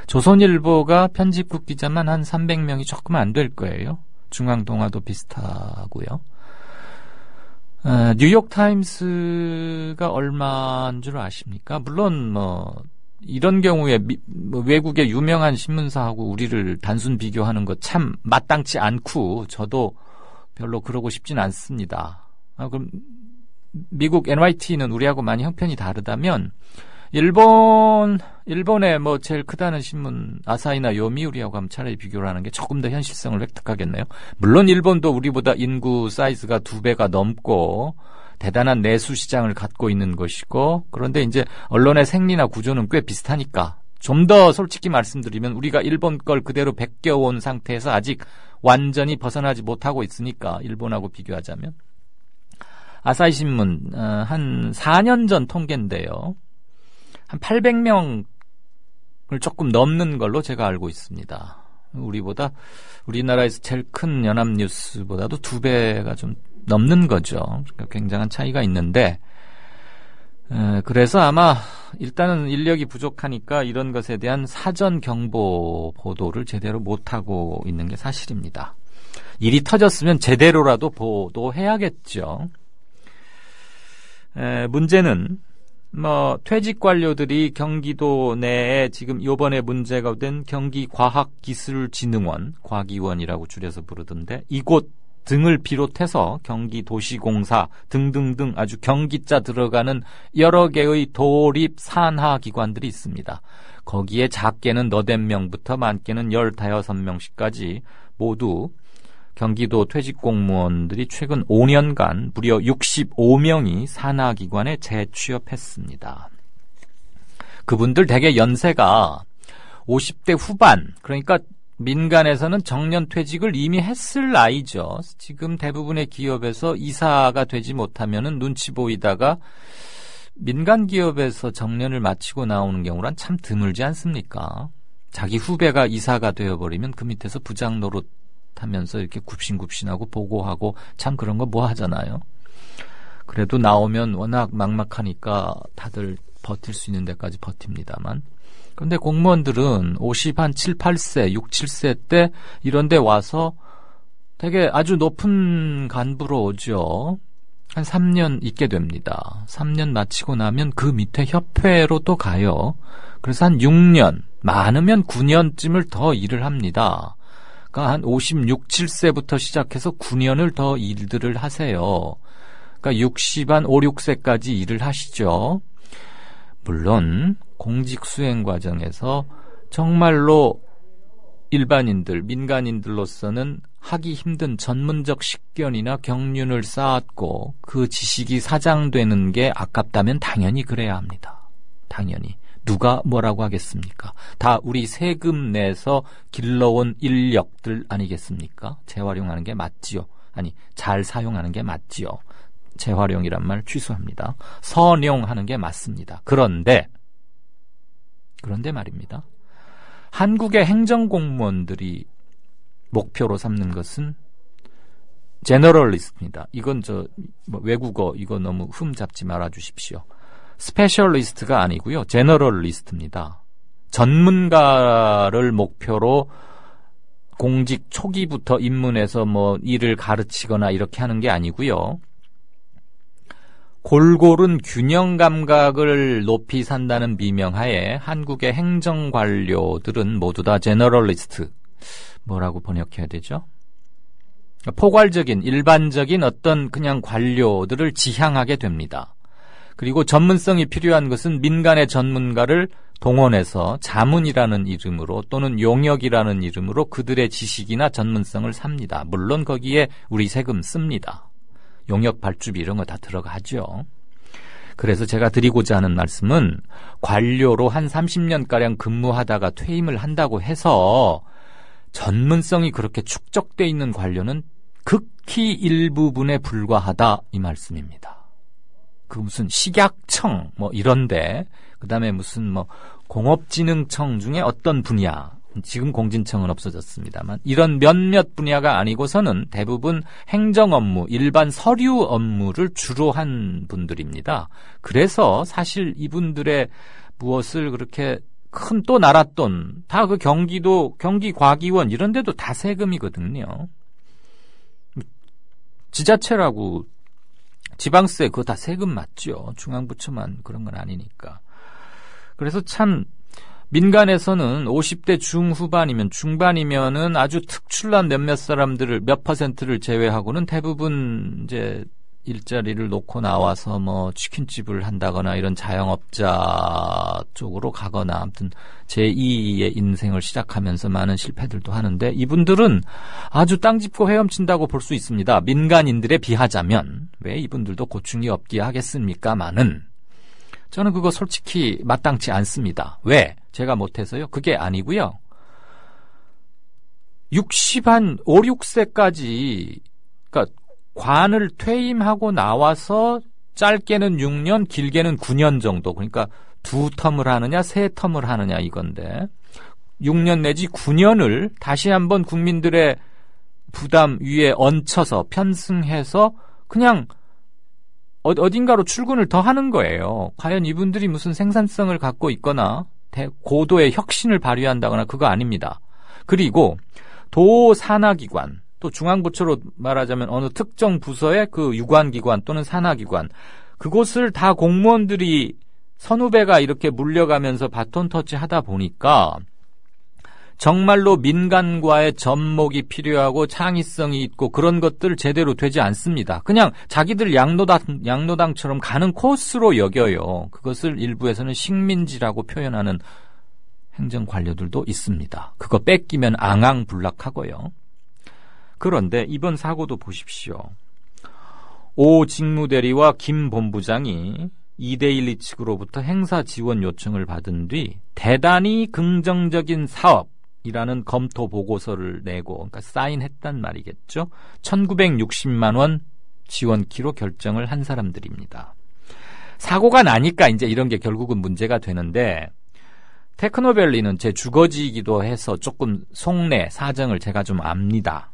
조선일보가 편집국 기자만 한 300명이 조금 안 될 거예요. 중앙동아도 비슷하고요. 뉴욕타임스가 얼마인 줄 아십니까? 물론 이런 경우에 외국의 유명한 신문사하고 우리를 단순 비교하는 것 참 마땅치 않고 저도 별로 그러고 싶진 않습니다. 그럼 미국 NYT는 우리하고 많이 형편이 다르다면 일본의 제일 크다는 신문 아사히나 요미우리하고 하면 차라리 비교를 하는 게 조금 더 현실성을 획득하겠네요. 물론 일본도 우리보다 인구 사이즈가 2배가 넘고 대단한 내수 시장을 갖고 있는 것이고, 그런데 이제 언론의 생리나 구조는 꽤 비슷하니까 좀 더 솔직히 말씀드리면 우리가 일본 걸 그대로 베껴온 상태에서 아직 완전히 벗어나지 못하고 있으니까 일본하고 비교하자면 아사히 신문 한 4년 전 통계인데요. 한 800명을 조금 넘는 걸로 제가 알고 있습니다. 우리나라에서 제일 큰 연합뉴스보다도 2배가 좀 넘는 거죠. 그러니까 굉장한 차이가 있는데 그래서 아마 일단은 인력이 부족하니까 이런 것에 대한 사전 경보 보도를 제대로 못하고 있는 게 사실입니다. 일이 터졌으면 제대로라도 보도해야겠죠. 문제는 퇴직 관료들이 경기도 내에 지금 요번에 문제가 된 경기과학기술진흥원, 과기원이라고 줄여서 부르던데 이곳 등을 비롯해서 경기도시공사 등등등 아주 경기자 들어가는 여러 개의 도립 산하 기관들이 있습니다. 거기에 작게는 8명부터 많게는 15명씩까지 모두 경기도 퇴직 공무원들이 최근 5년간 무려 65명이 산하기관에 재취업했습니다. 그분들 대개 연세가 50대 후반, 그러니까 민간에서는 정년퇴직을 이미 했을 나이죠. 지금 대부분의 기업에서 이사가 되지 못하면은 눈치 보이다가 민간 기업에서 정년을 마치고 나오는 경우란 참 드물지 않습니까? 자기 후배가 이사가 되어버리면 그 밑에서 부장 노릇 하면서 이렇게 굽신굽신하고 보고하고 참 그런 거 뭐 하잖아요. 그래도 나오면 워낙 막막하니까 다들 버틸 수 있는 데까지 버팁니다만. 그런데 공무원들은 50, 한 7, 8세, 6, 7세 때 이런 데 와서 되게 아주 높은 간부로 오죠. 한 3년 있게 됩니다. 3년 마치고 나면 그 밑에 협회로 또 가요. 그래서 한 6년, 많으면 9년쯤을 더 일을 합니다. 그러니까 한 56, 7세부터 시작해서 9년을 더 일들을 하세요. 그러니까 60, 한 5, 6세까지 일을 하시죠. 물론 공직 수행 과정에서 정말로 일반인들, 민간인들로서는 하기 힘든 전문적 식견이나 경륜을 쌓았고 그 지식이 사장되는 게 아깝다면 당연히 그래야 합니다. 당연히. 누가 뭐라고 하겠습니까? 다 우리 세금 내서 길러온 인력들 아니겠습니까? 재활용하는 게 맞지요. 아니, 잘 사용하는 게 맞지요. 재활용이란 말 취소합니다. 선용하는 게 맞습니다. 그런데 말입니다. 한국의 행정공무원들이 목표로 삼는 것은 제너럴리스트입니다. 이건 외국어 이거 너무 흠잡지 말아 주십시오. 스페셜리스트가 아니고요. 제너럴리스트입니다. 전문가를 목표로 공직 초기부터 입문해서 일을 가르치거나 이렇게 하는 게 아니고요. 골고른 균형 감각을 높이 산다는 비명하에 한국의 행정관료들은 모두 다 제너럴리스트, 뭐라고 번역해야 되죠? 포괄적인, 일반적인 어떤 그냥 관료들을 지향하게 됩니다. 그리고 전문성이 필요한 것은 민간의 전문가를 동원해서 자문이라는 이름으로 또는 용역이라는 이름으로 그들의 지식이나 전문성을 삽니다. 물론 거기에 우리 세금 씁니다. 용역 발주비 이런 거 다 들어가죠. 그래서 제가 드리고자 하는 말씀은 관료로 한 30년가량 근무하다가 퇴임을 한다고 해서 전문성이 그렇게 축적돼 있는 관료는 극히 일부분에 불과하다 이 말씀입니다. 그 무슨 식약청 이런데 그다음에 무슨 공업진흥청 중에 어떤 분야, 지금 공진청은 없어졌습니다만 이런 몇몇 분야가 아니고서는 대부분 행정 업무, 일반 서류 업무를 주로 한 분들입니다. 그래서 사실 이분들의 무엇을 그렇게 큰 또 나랏돈, 다 그 경기도, 경기과기원 이런 데도 다 세금이거든요. 지자체라고 지방세 그거 다 세금 맞죠. 중앙부처만 그런 건 아니니까. 그래서 참 민간에서는 50대 중후반이면 중반이면은 아주 특출난 몇몇 사람들을 몇 퍼센트를 제외하고는 대부분 이제 일자리를 놓고 나와서 치킨집을 한다거나 이런 자영업자 쪽으로 가거나 아무튼 제2의 인생을 시작하면서 많은 실패들도 하는데 이분들은 아주 땅 짚고 헤엄친다고 볼 수 있습니다. 민간인들에 비하자면 왜 이분들도 고충이 없기야 하겠습니까마는 저는 그거 솔직히 마땅치 않습니다. 왜? 제가 못해서요? 그게 아니고요. 60한 5, 6세까지 그러니까 관을 퇴임하고 나와서 짧게는 6년, 길게는 9년 정도. 그러니까 2텀을 하느냐, 3텀을 하느냐 이건데 6년 내지 9년을 다시 한번 국민들의 부담 위에 얹혀서 편승해서 그냥 어딘가로 출근을 더 하는 거예요. 과연 이분들이 무슨 생산성을 갖고 있거나 고도의 혁신을 발휘한다거나 그거 아닙니다. 그리고 도산하기관, 또 중앙부처로 말하자면 어느 특정 부서의 그 유관기관 또는 산하기관, 그곳을 다 공무원들이 선후배가 이렇게 물려가면서 바톤 터치하다 보니까 정말로 민간과의 접목이 필요하고 창의성이 있고 그런 것들 제대로 되지 않습니다. 그냥 자기들 양로당처럼 가는 코스로 여겨요. 그것을 일부에서는 식민지라고 표현하는 행정관료들도 있습니다. 그거 뺏기면 앙앙불락하고요. 그런데 이번 사고도 보십시오. 오 직무대리와 김 본부장이 이데일리 측으로부터 행사 지원 요청을 받은 뒤 대단히 긍정적인 사업이라는 검토 보고서를 내고, 그러니까 사인했단 말이겠죠. 1960만 원 지원키로 결정을 한 사람들입니다. 사고가 나니까 이제 이런 게 결국은 문제가 되는데, 테크노밸리는 제 주거지이기도 해서 조금 속내 사정을 제가 좀 압니다.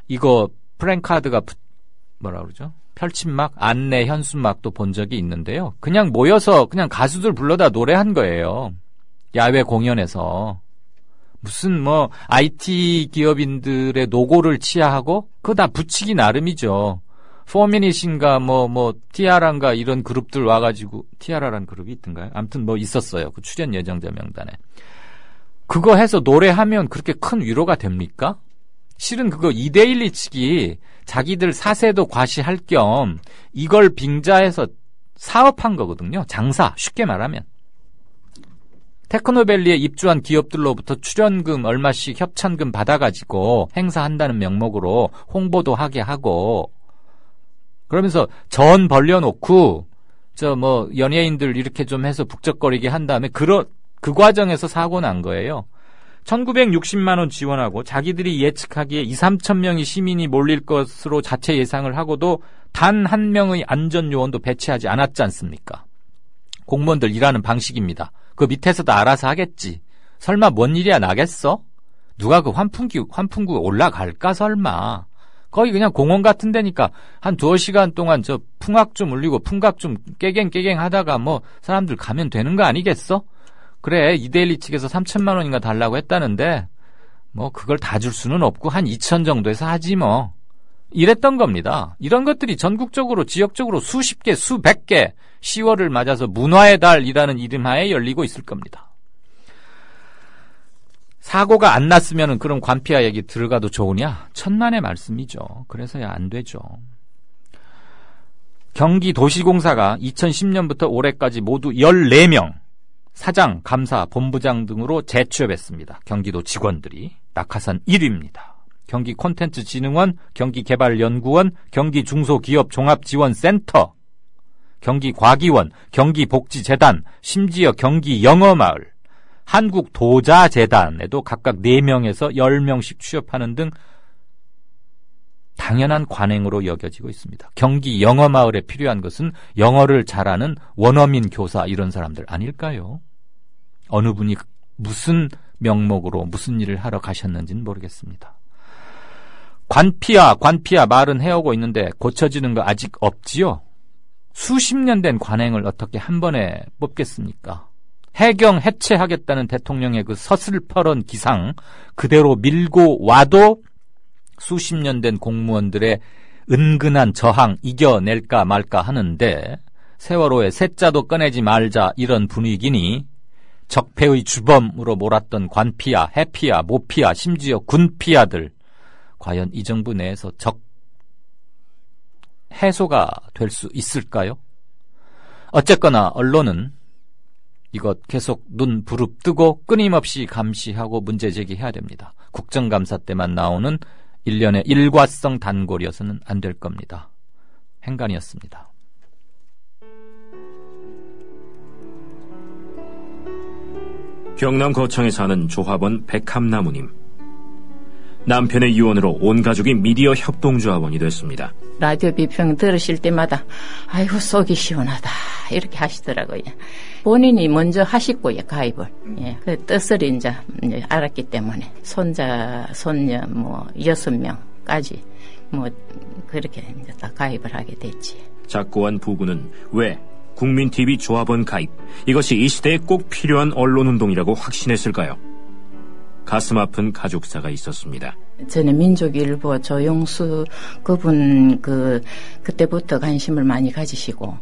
이거 프랭카드가 뭐라 그러죠? 펼침막, 안내 현수막도 본 적이 있는데요. 그냥 모여서 그냥 가수들 불러다 노래한 거예요. 야외 공연에서. 무슨 뭐 IT 기업인들의 노고를 치하하고 그거 다 붙이기 나름이죠. 포미닛인가 뭐 티아라인가 이런 그룹들 와가지고, 티아라라는 그룹이 있던가요? 아무튼 뭐 있었어요. 그 출연 예정자 명단에. 그거 해서 노래하면 그렇게 큰 위로가 됩니까? 실은 그거 이데일리 측이 자기들 사세도 과시할 겸 이걸 빙자해서 사업한 거거든요. 장사, 쉽게 말하면. 테크노밸리에 입주한 기업들로부터 출연금 얼마씩 협찬금 받아가지고 행사한다는 명목으로 홍보도 하게 하고, 그러면서 전 벌려놓고 연예인들 이렇게 좀 해서 북적거리게 한 다음에 그 과정에서 사고 난 거예요. 1960만 원 지원하고 자기들이 예측하기에 2-3천 명의 시민이 몰릴 것으로 자체 예상을 하고도 단 한 명의 안전요원도 배치하지 않았지 않습니까? 공무원들 일하는 방식입니다. 그 밑에서도 알아서 하겠지. 설마 뭔 일이야 나겠어? 누가 그 환풍구 올라갈까 설마. 거기 그냥 공원 같은 데니까 한 2시간 동안 저 풍악 좀 울리고 풍각 좀 깨갱 하다가 뭐 사람들 가면 되는 거 아니겠어? 그래, 이데일리 측에서 3천만 원인가 달라고 했다는데 뭐 그걸 다 줄 수는 없고 한 2천 정도에서 하지 뭐. 이랬던 겁니다. 이런 것들이 전국적으로 지역적으로 수십 개, 수백 개 10월을 맞아서 문화의 달이라는 이름하에 열리고 있을 겁니다. 사고가 안 났으면 그럼 관피아 얘기 들어가도 좋으냐? 천만의 말씀이죠. 그래서야 안 되죠. 경기도시공사가 2010년부터 올해까지 모두 14명 사장, 감사, 본부장 등으로 재취업했습니다. 경기도 직원들이. 낙하산 1위입니다. 경기콘텐츠진흥원, 경기개발연구원, 경기중소기업종합지원센터, 경기과기원, 경기복지재단, 심지어 경기영어마을, 한국도자재단에도 각각 4명에서 10명씩 취업하는 등 당연한 관행으로 여겨지고 있습니다. 경기영어마을에 필요한 것은 영어를 잘하는 원어민 교사 이런 사람들 아닐까요? 어느 분이 무슨 명목으로 무슨 일을 하러 가셨는지는 모르겠습니다. 관피아 말은 해오고 있는데 고쳐지는 거 아직 없지요? 수십 년 된 관행을 어떻게 한 번에 뽑겠습니까? 해경 해체하겠다는 대통령의 그 서슬퍼런 기상 그대로 밀고 와도 수십 년 된 공무원들의 은근한 저항 이겨낼까 말까 하는데 세월호에 셋자도 꺼내지 말자 이런 분위기니 적폐의 주범으로 몰았던 관피아, 해피아, 모피아, 심지어 군피아들 과연 이 정부 내에서 해소가 될 수 있을까요? 어쨌거나 언론은 이것 계속 눈 부릅뜨고 끊임없이 감시하고 문제 제기해야 됩니다. 국정감사 때만 나오는 일련의 일과성 단골이어서는 안 될 겁니다. 행간이었습니다. 경남 거창에 사는 조합원 백함나무님. 남편의 유언으로 온 가족이 미디어 협동조합원이 됐습니다. 라디오 비평 들으실 때마다 아이고 속이 시원하다 이렇게 하시더라고요. 본인이 먼저 하시고요 가입을. 예, 그 뜻을 이제 알았기 때문에 손자 손녀 6명까지 뭐 그렇게 이제 딱 가입을 하게 됐지. 작고한 부부는 왜 국민TV 조합원 가입, 이것이 이 시대에 꼭 필요한 언론운동이라고 확신했을까요? 가슴 아픈 가족사가 있었습니다. 저는 민족일보 조영수 그분 그때부터 관심을 많이 가지시고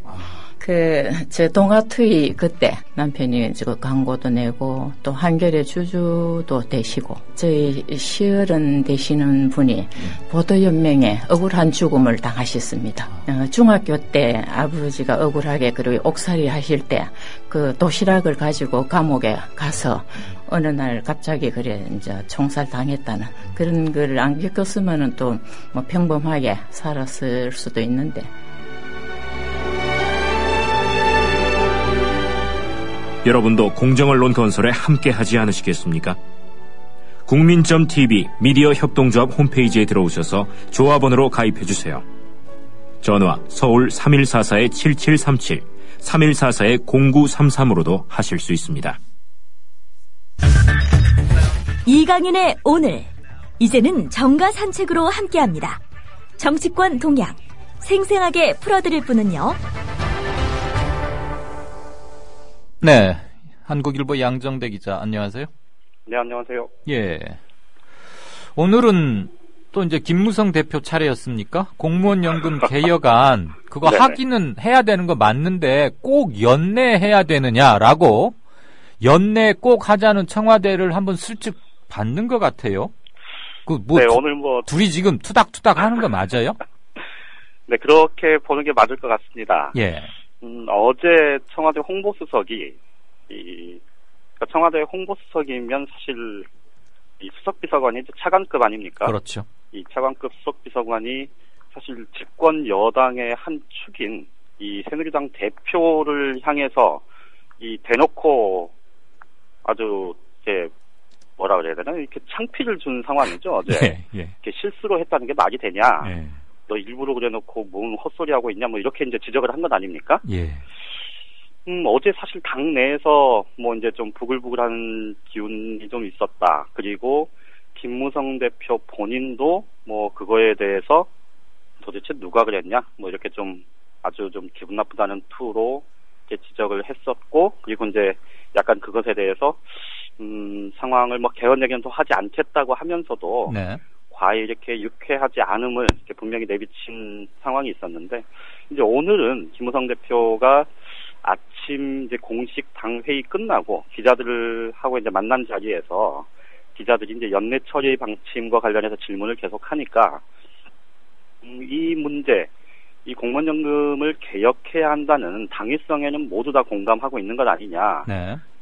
저 동아투이 그때 남편이 저 광고도 내고 또 한겨레 주주도 되시고 저희 시어른 되시는 분이 보도연맹에 억울한 죽음을 당하셨습니다. 중학교 때 아버지가 억울하게 그리고 옥살이 하실 때 그 도시락을 가지고 감옥에 가서 어느 날 갑자기 그래 이제 총살 당했다는 그런 걸 안 겪었으면은 또 뭐 평범하게 살았을 수도 있는데. 여러분도 공정언론 건설에 함께하지 않으시겠습니까? 국민.tv 미디어 협동조합 홈페이지에 들어오셔서 조합원으로 가입해주세요. 전화 서울 3144-7737, 3144-0933으로도 하실 수 있습니다. 이강윤의 오늘, 이제는 정가 산책으로 함께합니다. 정치권 동향, 생생하게 풀어드릴 분은요. 네, 한국일보 양정대 기자, 안녕하세요. 네, 안녕하세요. 예. 오늘은 또 이제 김무성 대표 차례였습니까? 공무원연금 개혁안, 그거 하기는 해야 되는 거 맞는데 꼭 연내해야 되느냐라고 연내 꼭 하자는 청와대를 한번 슬쩍 받는 것 같아요. 네, 오늘 둘이 지금 투닥투닥 하는 거 맞아요? 네, 그렇게 보는 게 맞을 것 같습니다. 예. 어제 청와대 홍보수석이 그러니까 청와대 홍보수석이면 사실 이 수석비서관이 차관급 아닙니까? 그렇죠. 이 차관급 수석비서관이 사실 집권 여당의 한 축인 이 새누리당 대표를 향해서 이 대놓고 아주 이제 뭐라 그래야 되나 이렇게 창피를 준 상황이죠. 어제 이렇게 실수로 했다는 게 말이 되냐? 너 일부러 그래놓고 뭔 헛소리 하고 있냐? 뭐 이렇게 이제 지적을 한 것 아닙니까? 예. 어제 사실 당 내에서 뭐 이제 좀 부글부글한 기운이 좀 있었다. 그리고 김무성 대표 본인도 뭐 그거에 대해서 도대체 누가 그랬냐? 뭐 이렇게 좀 아주 좀 기분 나쁘다는 투로 이제 지적을 했었고, 그리고 이제 약간 그것에 대해서 상황을 뭐 개헌 얘기는 하지 않겠다고 하면서도 과히 이렇게 유쾌하지 않음을 이렇게 분명히 내비친 상황이 있었는데, 이제 오늘은 김무성 대표가 아침 이제 공식 당 회의 끝나고 기자들하고 이제 만난 자리에서 기자들이 이제 연내 처리 방침과 관련해서 질문을 계속하니까 이 문제, 이 공무원연금을 개혁해야 한다는 당위성에는 모두 다 공감하고 있는 것 아니냐.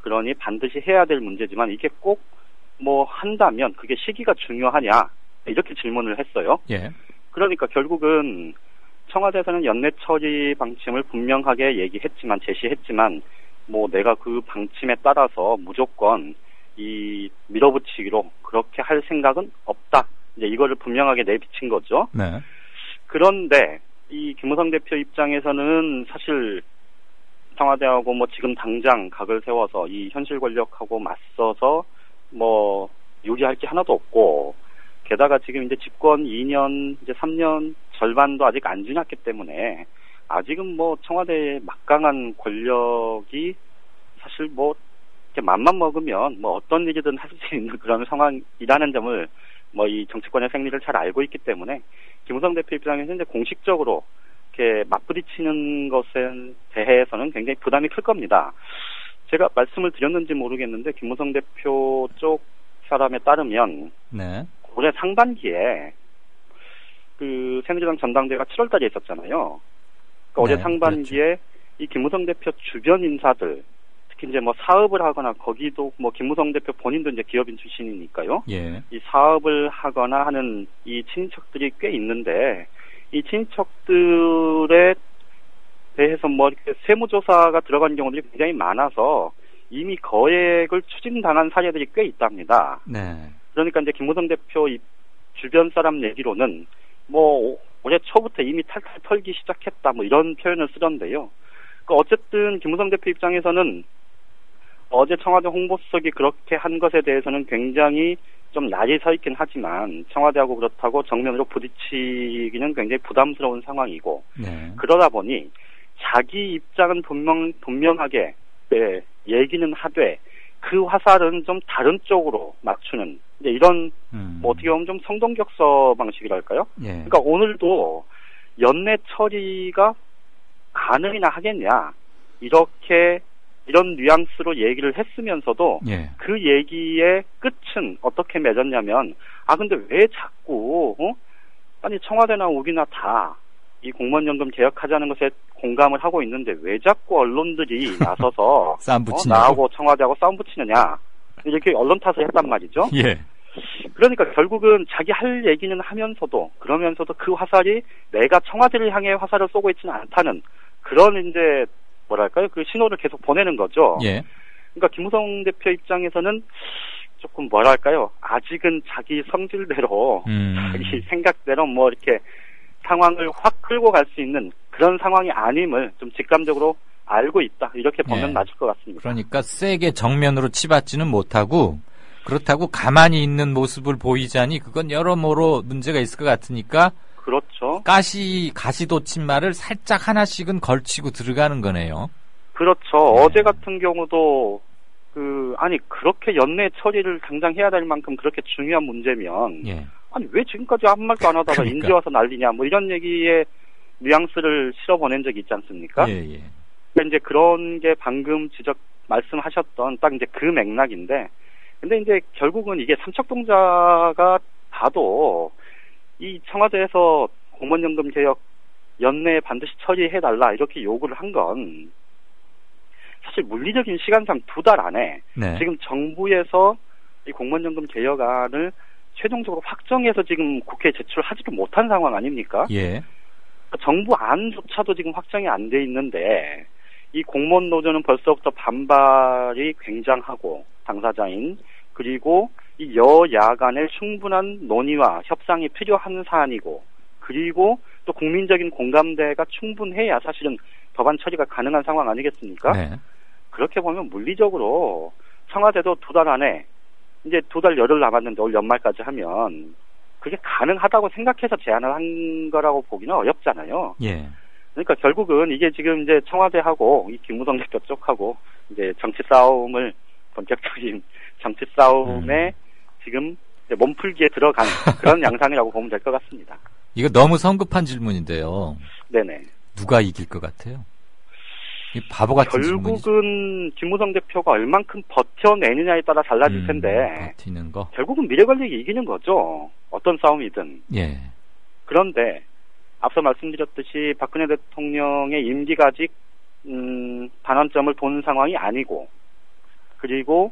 그러니 반드시 해야 될 문제지만 이게 꼭 뭐 한다면 그게 시기가 중요하냐. 이렇게 질문을 했어요. 그러니까 결국은 청와대에서는 연내 처리 방침을 분명하게 제시했지만 뭐 내가 그 방침에 따라서 무조건 이 밀어붙이기로 그렇게 할 생각은 없다. 이제 이거를 분명하게 내비친 거죠. 그런데 이 김무성 대표 입장에서는 사실 청와대하고 뭐 지금 당장 각을 세워서 이 현실 권력하고 맞서서 뭐 유리할 게 하나도 없고, 게다가 지금 이제 집권 2년, 이제 3년 절반도 아직 안 지났기 때문에 아직은 뭐 청와대의 막강한 권력이 사실 뭐 이렇게 맘만 먹으면 뭐 어떤 일이든 할 수 있는 그런 상황이라는 점을 뭐 이 정치권의 생리를 잘 알고 있기 때문에 김무성 대표 입장에서 이제 공식적으로 이렇게 맞부딪히는 것에 대해서는 굉장히 부담이 클 겁니다. 제가 말씀을 드렸는지 모르겠는데 김무성 대표 쪽 사람에 따르면 올해 상반기에 그 새누리당 전당대회가 7월달에 있었잖아요. 그러니까 올해 상반기에 그렇죠. 이 김무성 대표 주변 인사들, 특히 이제 뭐 사업을 하거나 거기도 뭐 김무성 대표 본인도 이제 기업인 출신이니까요. 이 사업을 하거나 하는 이 친인척들이 꽤 있는데 이 친인척들에 대해서 뭐 이렇게 세무조사가 들어간 경우들이 굉장히 많아서 이미 거액을 추징당한 사례들이 꽤 있답니다. 그러니까 이제 김무성 대표 주변 사람 얘기로는 뭐 올해 초부터 이미 탈탈 털기 시작했다 뭐 이런 표현을 쓰던데요. 그러니까 어쨌든 김무성 대표 입장에서는 어제 청와대 홍보수석이 그렇게 한 것에 대해서는 굉장히 좀 날이 서 있긴 하지만 청와대하고 그렇다고 정면으로 부딪히기는 굉장히 부담스러운 상황이고 네. 그러다 보니 자기 입장은 분명하게 얘기는 하되 그 화살은 좀 다른 쪽으로 맞추는 이제 이런 뭐 어떻게 보면 좀 성동격서 방식이랄까요? 예. 그러니까 오늘도 연내 처리가 가능이나 하겠냐 이렇게 이런 뉘앙스로 얘기를 했으면서도 예. 그 얘기의 끝은 어떻게 맺었냐면 근데 왜 자꾸 아니 청와대나 우리나 다 이 공무원연금 개혁하자는 것에 공감을 하고 있는데 왜 자꾸 언론들이 나서서 싸움 붙이냐고. 나하고 청와대하고 싸움 붙이느냐 이렇게 언론 탓을 했단 말이죠. 예. 그러니까 결국은 자기 할 얘기는 하면서도 그러면서도 그 화살이 내가 청와대를 향해 화살을 쏘고 있지는 않다는 그런 이제 뭐랄까요 그 신호를 계속 보내는 거죠. 예. 그러니까 김무성 대표 입장에서는 조금 뭐랄까요 아직은 자기 성질대로 자기 생각대로 뭐 이렇게 상황을 확 끌고 갈 수 있는 그런 상황이 아님을 좀 직감적으로 알고 있다 이렇게 보면 예. 맞을 것 같습니다. 그러니까 세게 정면으로 치받지는 못하고 그렇다고 가만히 있는 모습을 보이자니 그건 여러모로 문제가 있을 것 같으니까 그렇죠. 가시돋침말을 살짝 하나씩은 걸치고 들어가는 거네요. 그렇죠. 어제 같은 경우도 그렇게 연내 처리를 당장 해야 될 만큼 그렇게 중요한 문제면 예. 아니 왜 지금까지 아무 말도 안 하다가 그러니까. 인제 와서 난리냐 뭐 이런 얘기에 뉘앙스를 실어 보낸 적이 있지 않습니까? 예, 예. 그러니까 이제 그런 게 방금 말씀하셨던 딱 이제 그 맥락인데 근데 이제 결국은 이게 삼척동자가 봐도 이 청와대에서 공무원연금 개혁 연내에 반드시 처리해달라 이렇게 요구를 한 건 사실 물리적인 시간상 2달 안에 네. 지금 정부에서 이 공무원연금 개혁안을 최종적으로 확정해서 지금 국회에 제출하지도 못한 상황 아닙니까? 예. 정부 안조차도 지금 확정이 안 돼 있는데 이 공무원 노조는 벌써부터 반발이 굉장하고 당사자인 그리고 이 여야 간의 충분한 논의와 협상이 필요한 사안이고 그리고 또 국민적인 공감대가 충분해야 사실은 법안 처리가 가능한 상황 아니겠습니까? 네. 그렇게 보면 물리적으로 청와대도 2달 안에 이제 2달 열흘 남았는데 올 연말까지 하면 그게 가능하다고 생각해서 제안을 한 거라고 보기는 어렵잖아요. 예. 그러니까 결국은 이게 지금 이제 청와대하고 이 김무성 대표 쪽하고 이제 정치 싸움을 본격적인 정치 싸움에 지금 이제 몸풀기에 들어간 그런 양상이라고 보면 될 것 같습니다. 이거 너무 성급한 질문인데요. 네네. 누가 이길 것 같아요? 이 바보 같은 질문이죠. 결국은 김무성 대표가 얼만큼 버텨내느냐에 따라 달라질 텐데 버티는 거. 결국은 미래관리가 이기는 거죠. 어떤 싸움이든. 예. 그런데 앞서 말씀드렸듯이 박근혜 대통령의 임기가 아직 반환점을 본 상황이 아니고 그리고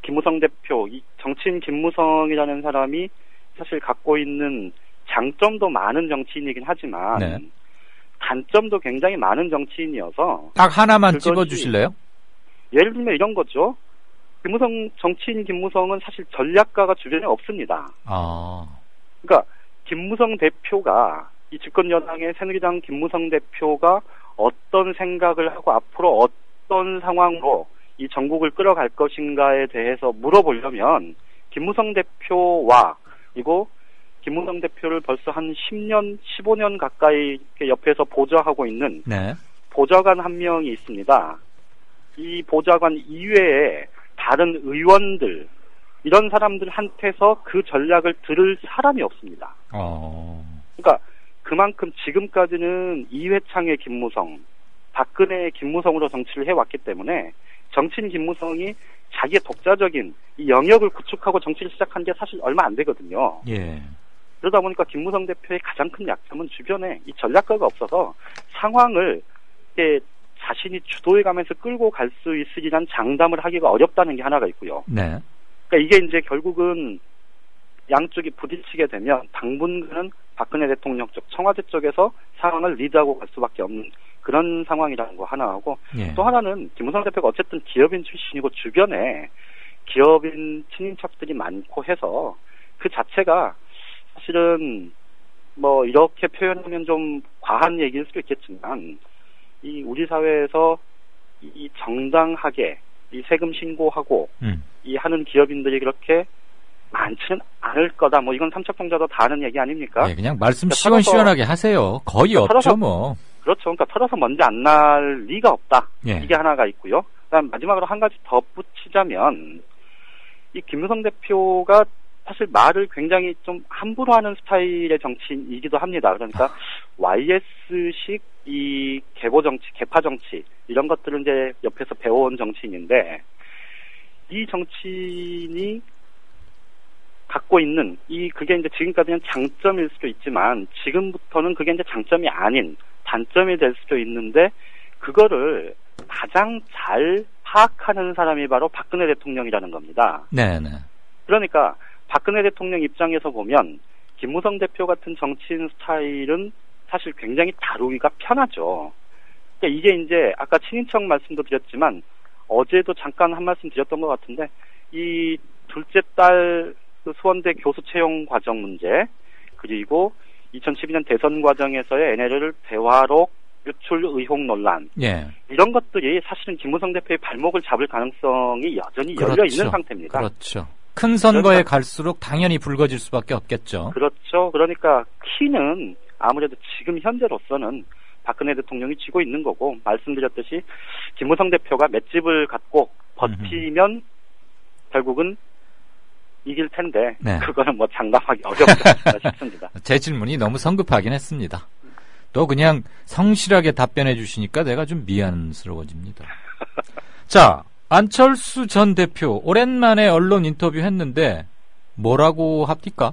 김무성 대표, 이 정치인 김무성이라는 사람이 사실 갖고 있는 장점도 많은 정치인이긴 하지만 네. 단점도 굉장히 많은 정치인이어서 딱 하나만 찍어주실래요? 예를 들면 이런 거죠. 정치인 김무성은 사실 전략가가 주변에 없습니다. 그러니까 김무성 대표가 이 집권여당의 새누리당 김무성 대표가 어떤 생각을 하고 앞으로 어떤 상황으로 이 전국을 끌어갈 것인가에 대해서 물어보려면 김무성 대표와 그리고 김무성 대표를 벌써 한 10년, 15년 가까이 옆에서 보좌하고 있는 네. 보좌관 한 명이 있습니다. 이 보좌관 이외에 다른 의원들 이런 사람들한테서 그 전략을 들을 사람이 없습니다. 그러니까 그만큼 지금까지는 이회창의 김무성, 박근혜의 김무성으로 정치를 해왔기 때문에 정치인 김무성이 자기의 독자적인 이 영역을 구축하고 정치를 시작한 게 사실 얼마 안 되거든요. 예. 그러다 보니까 김무성 대표의 가장 큰 약점은 주변에 이 전략가가 없어서 상황을 자신이 주도해가면서 끌고 갈 수 있으리란 장담을 하기가 어렵다는 게 하나가 있고요. 네. 그러니까 이게 이제 결국은 양쪽이 부딪히게 되면 당분간은 박근혜 대통령 쪽, 청와대 쪽에서 상황을 리드하고 갈 수밖에 없는 그런 상황이라는 거 하나 하고 예. 또 하나는 김무성 대표가 어쨌든 기업인 출신이고 주변에 기업인 친인척들이 많고 해서 그 자체가 사실은 뭐 이렇게 표현하면 좀 과한 얘기일 수도 있겠지만 이 우리 사회에서 이 정당하게 이 세금 신고하고 이 하는 기업인들이 그렇게 많지는 않을 거다. 뭐 이건 삼척동자도 다 아는 얘기 아닙니까? 네, 그냥 말씀 시원시원하게 하세요. 거의 없죠, 뭐. 그렇죠. 그러니까 털어서 먼지 안 날 리가 없다. 예. 이게 하나가 있고요. 그다음 마지막으로 한 가지 덧붙이자면 이 김무성 대표가 사실 말을 굉장히 좀 함부로 하는 스타일의 정치인이기도 합니다. 그러니까 YS식 이 개보 정치, 개파 정치 이런 것들은 이제 옆에서 배워온 정치인인데 이 정치인이 갖고 있는 그게 이제 지금까지는 장점일 수도 있지만 지금부터는 그게 이제 장점이 아닌 단점이 될 수도 있는데 그거를 가장 잘 파악하는 사람이 바로 박근혜 대통령이라는 겁니다. 네네. 그러니까 박근혜 대통령 입장에서 보면 김무성 대표 같은 정치인 스타일은 사실 굉장히 다루기가 편하죠. 그러니까 이게 이제 아까 친인척 말씀도 드렸지만 어제도 잠깐 한 말씀 드렸던 것 같은데 이 둘째 딸 그 수원대 교수 채용 과정 문제 그리고 2012년 대선 과정에서의 NLL 대화록 유출 의혹 논란 예. 이런 것들이 사실은 김무성 대표의 발목을 잡을 가능성이 여전히 그렇죠. 열려 있는 상태입니다. 그렇죠. 큰 선거에 갈수록 당연히 불거질 수밖에 없겠죠. 그렇죠. 그러니까 키는 아무래도 지금 현재로서는 박근혜 대통령이 쥐고 있는 거고 말씀드렸듯이 김무성 대표가 맷집을 갖고 버티면 결국은 이길 텐데 네. 그거는 뭐 장담하기 어렵다 싶습니다. 제 질문이 너무 성급하긴 했습니다. 또 그냥 성실하게 답변해 주시니까 내가 좀 미안스러워집니다. 자, 안철수 전 대표 오랜만에 언론 인터뷰 했는데 뭐라고 합니까?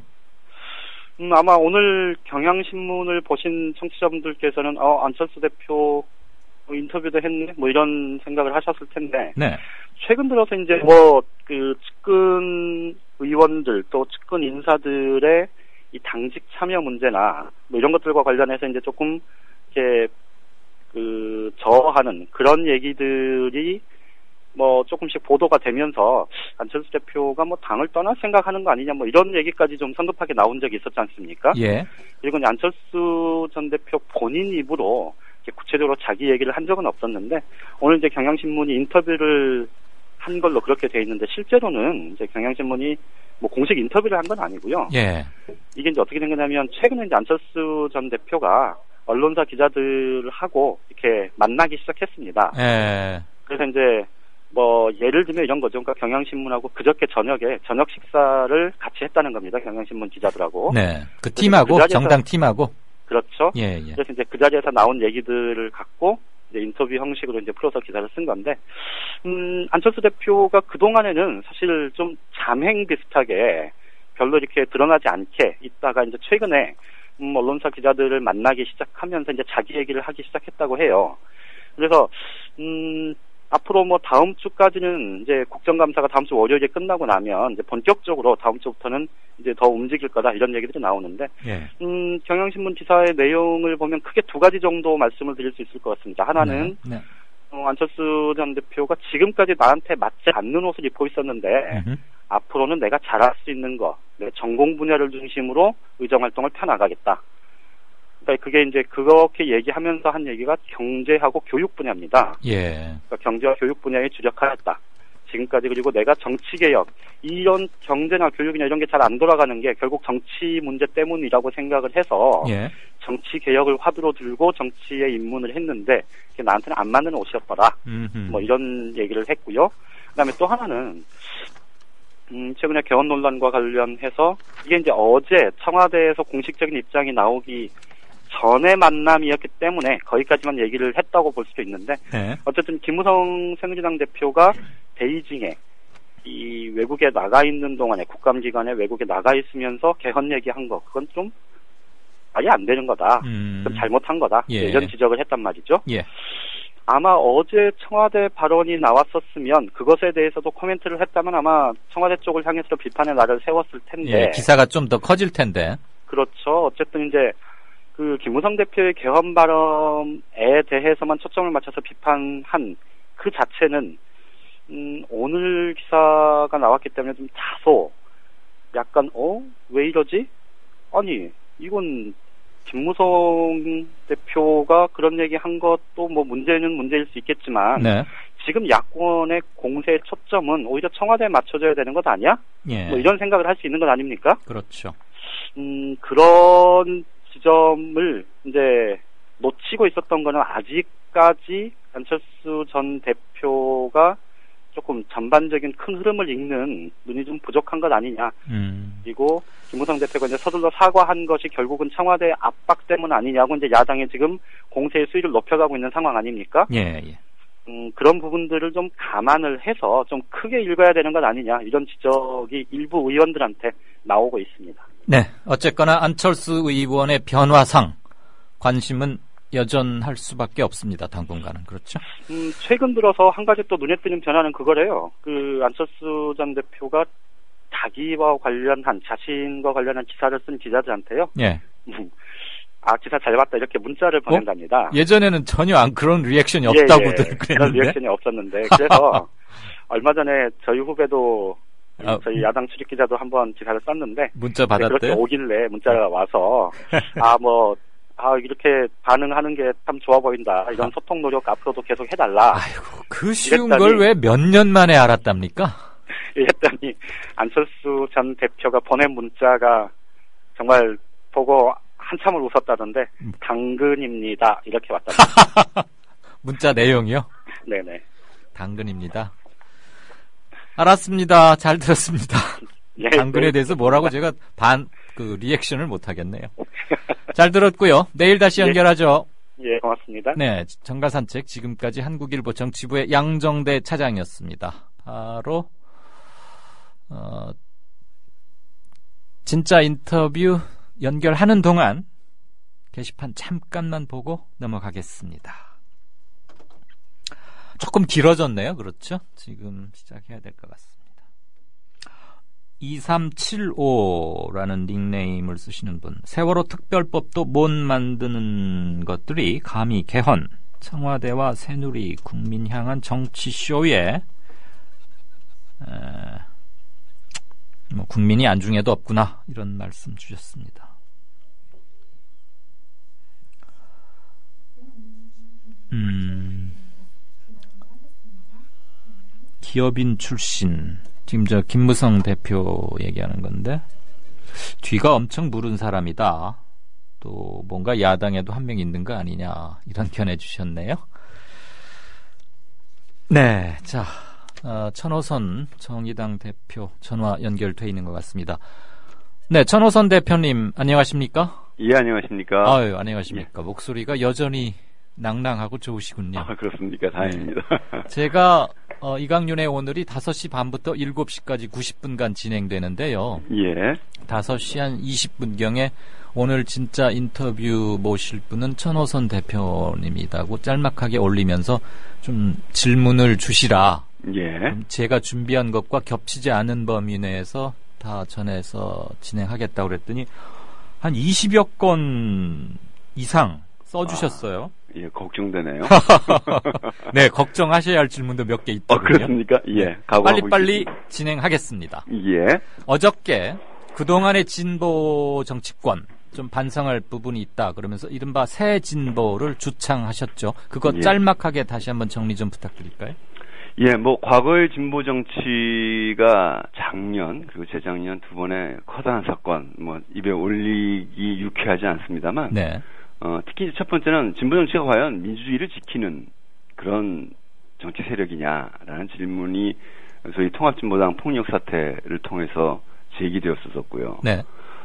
아마 오늘 경향신문을 보신 청취자분들께서는 안철수 대표 인터뷰도 했네 뭐 이런 생각을 하셨을 텐데 네. 최근 들어서 이제 그 측근 의원들 또 측근 인사들의 이 당직 참여 문제나 뭐 이런 것들과 관련해서 이제 조금 이렇게 그 저하는 그런 얘기들이 뭐 조금씩 보도가 되면서 안철수 대표가 뭐 당을 떠날 생각하는 거 아니냐 뭐 이런 얘기까지 좀 성급하게 나온 적이 있었지 않습니까? 예. 그리고 이제 안철수 전 대표 본인 입으로 구체적으로 자기 얘기를 한 적은 없었는데 오늘 이제 경향신문이 인터뷰를 한 걸로 그렇게 돼 있는데 실제로는 이제 경향신문이 뭐 공식 인터뷰를 한 건 아니고요. 예. 이게 이제 어떻게 된 거냐면 최근에 이제 안철수 전 대표가 언론사 기자들하고 이렇게 만나기 시작했습니다. 예. 그래서 이제 뭐 예를 들면 이런 거죠. 그러니까 경향신문하고 그저께 저녁에 저녁 식사를 같이 했다는 겁니다. 경향신문 기자들하고. 네. 그 팀하고 그 정당 팀하고. 그렇죠. 예. 그래서 이제 그 자리에서 나온 얘기들을 갖고 이제 인터뷰 형식으로 이제 풀어서 기사를 쓴 건데, 안철수 대표가 그동안에는 사실 좀 잠행 비슷하게 별로 이렇게 드러나지 않게 있다가 이제 최근에 언론사 기자들을 만나기 시작하면서 이제 자기 얘기를 하기 시작했다고 해요. 그래서 앞으로 뭐 다음 주까지는 이제 국정감사가 다음 주 월요일에 끝나고 나면 이제 본격적으로 다음 주부터는 이제 더 움직일 거다 이런 얘기들이 나오는데, 예. 경향신문 기사의 내용을 보면 크게 두 가지 정도 말씀을 드릴 수 있을 것 같습니다. 하나는 네. 안철수 전 대표가 지금까지 나한테 맞지 않는 옷을 입고 있었는데 앞으로는 내가 잘할 수 있는 거, 내 전공 분야를 중심으로 의정 활동을 펴나가겠다. 그러니까 그게 이제 그렇게 얘기하면서 한 얘기가 경제하고 교육 분야입니다. 예. 그러니까 경제와 교육 분야에 주력하였다. 지금까지. 그리고 내가 정치개혁, 이런 경제나 교육이나 이런 게 잘 안 돌아가는 게 결국 정치 문제 때문이라고 생각을 해서 예. 정치개혁을 화두로 들고 정치에 입문을 했는데 그게 나한테는 안 맞는 옷이었더라. 뭐 이런 얘기를 했고요. 그다음에 또 하나는 최근에 개헌 논란과 관련해서 이게 이제 어제 청와대에서 공식적인 입장이 나오기 전의 만남이었기 때문에 거기까지만 얘기를 했다고 볼 수도 있는데, 네. 어쨌든 김무성 새누리당 대표가 베이징에 이 외국에 나가 있는 동안에 국감기관에 외국에 나가 있으면서 개헌 얘기한 거, 그건 좀 말이 안 되는 거다. 좀 잘못한 거다. 예. 이런 지적을 했단 말이죠. 예. 아마 어제 청와대 발언이 나왔었으면 그것에 대해서도 코멘트를 했다면 아마 청와대 쪽을 향해서 비판의 날을 세웠을 텐데. 예, 기사가 좀 더 커질 텐데. 그렇죠. 어쨌든 이제 그 김무성 대표의 개헌 발언에 대해서만 초점을 맞춰서 비판한 그 자체는 오늘 기사가 나왔기 때문에 좀 다소 약간 왜 이러지? 아니 이건 김무성 대표가 그런 얘기 한 것도 뭐 문제는 문제일 수 있겠지만 네. 지금 야권의 공세의 초점은 오히려 청와대에 맞춰져야 되는 것 아니야? 예. 뭐 이런 생각을 할 수 있는 것 아닙니까? 그렇죠. 그런 지점을 이제 놓치고 있었던 거는 아직까지 안철수 전 대표가 조금 전반적인 큰 흐름을 읽는 눈이 좀 부족한 것 아니냐. 그리고 김무성 대표가 이제 서둘러 사과한 것이 결국은 청와대 압박 때문 아니냐고 이제 야당이 지금 공세의 수위를 높여가고 있는 상황 아닙니까? 예. 그런 부분들을 좀 감안을 해서 좀 크게 읽어야 되는 것 아니냐. 이런 지적이 일부 의원들한테 나오고 있습니다. 네. 어쨌거나 안철수 의원의 변화상 관심은 여전할 수밖에 없습니다. 당분간은. 그렇죠? 최근 들어서 한 가지 또 눈에 띄는 변화는 그거래요. 그 안철수 전 대표가 자신과 관련한 기사를 쓴 기자들한테요. 예. 기사 잘 봤다 이렇게 문자를 보낸답니다. 예전에는 전혀 그런 리액션이 없다고들 그랬는데. 그런 리액션이 없었는데 그래서 얼마 전에 저희 후배도 저희 야당 출입 기자도 한번 기사를 썼는데 문자 받았대요? 그렇게 오길래 문자가 와서 이렇게 반응하는 게 참 좋아 보인다. 이런 소통 노력 앞으로도 계속 해달라. 아이고, 그 쉬운 걸 왜 몇 년 만에 알았답니까? 이랬더니 안철수 전 대표가 보낸 문자가 정말 보고 한참을 웃었다던데 당근입니다. 이렇게 왔답니다. 문자 내용이요? 네네. 당근입니다. 알았습니다. 잘 들었습니다. 예, 당근에 대해서 뭐라고 제가 리액션을 못 하겠네요. 잘 들었고요. 내일 다시 연결하죠. 예, 고맙습니다. 네, 정가산책 지금까지 한국일보 정치부의 양정대 차장이었습니다. 바로 진짜 인터뷰 연결하는 동안 게시판 잠깐만 보고 넘어가겠습니다. 조금 길어졌네요. 그렇죠? 지금 시작해야 될 것 같습니다. 2375라는 닉네임을 쓰시는 분. 세월호 특별법도 못 만드는 것들이 감히 개헌, 청와대와 새누리, 국민 향한 정치쇼에 국민이 안중에도 없구나 이런 말씀 주셨습니다. 기업인 출신 지금 김무성 대표 얘기하는 건데 뒤가 엄청 무른 사람이다. 또 뭔가 야당에도 한 명 있는 거 아니냐 이런 견해 주셨네요. 네, 자 천호선 정의당 대표 전화 연결돼 있는 것 같습니다. 네, 천호선 대표님 안녕하십니까? 예, 안녕하십니까? 아유, 안녕하십니까? 예. 목소리가 여전히 낭낭하고 좋으시군요. 그렇습니까? 다행입니다. 네. 제가 이강윤의 오늘이 5시 반부터 7시까지 90분간 진행되는데요. 예. 5시 한 20분경에 오늘 진짜 인터뷰 모실 분은 천호선 대표님이다고 짤막하게 올리면서 좀 질문을 주시라. 예. 제가 준비한 것과 겹치지 않은 범위 내에서 다 전해서 진행하겠다고 그랬더니 한 20여 건 이상 써주셨어요. 예, 걱정되네요. 네, 걱정하셔야 할 질문도 몇 개 있더군요. 그렇습니까? 예, 빨리빨리 진행하겠습니다. 예. 어저께 그동안의 진보 정치권 좀 반성할 부분이 있다 그러면서 이른바 새 진보를 주창하셨죠. 그거 짤막하게 다시 한번 정리 좀 부탁드릴까요? 예, 과거의 진보 정치가 작년 그리고 재작년 두 번의 커다란 사건 입에 올리기 유쾌하지 않습니다만 네. 특히 첫 번째는 진보 정치가 과연 민주주의를 지키는 그런 정치 세력이냐라는 질문이 소위 통합진보당 폭력 사태를 통해서 제기되었었고요. 네.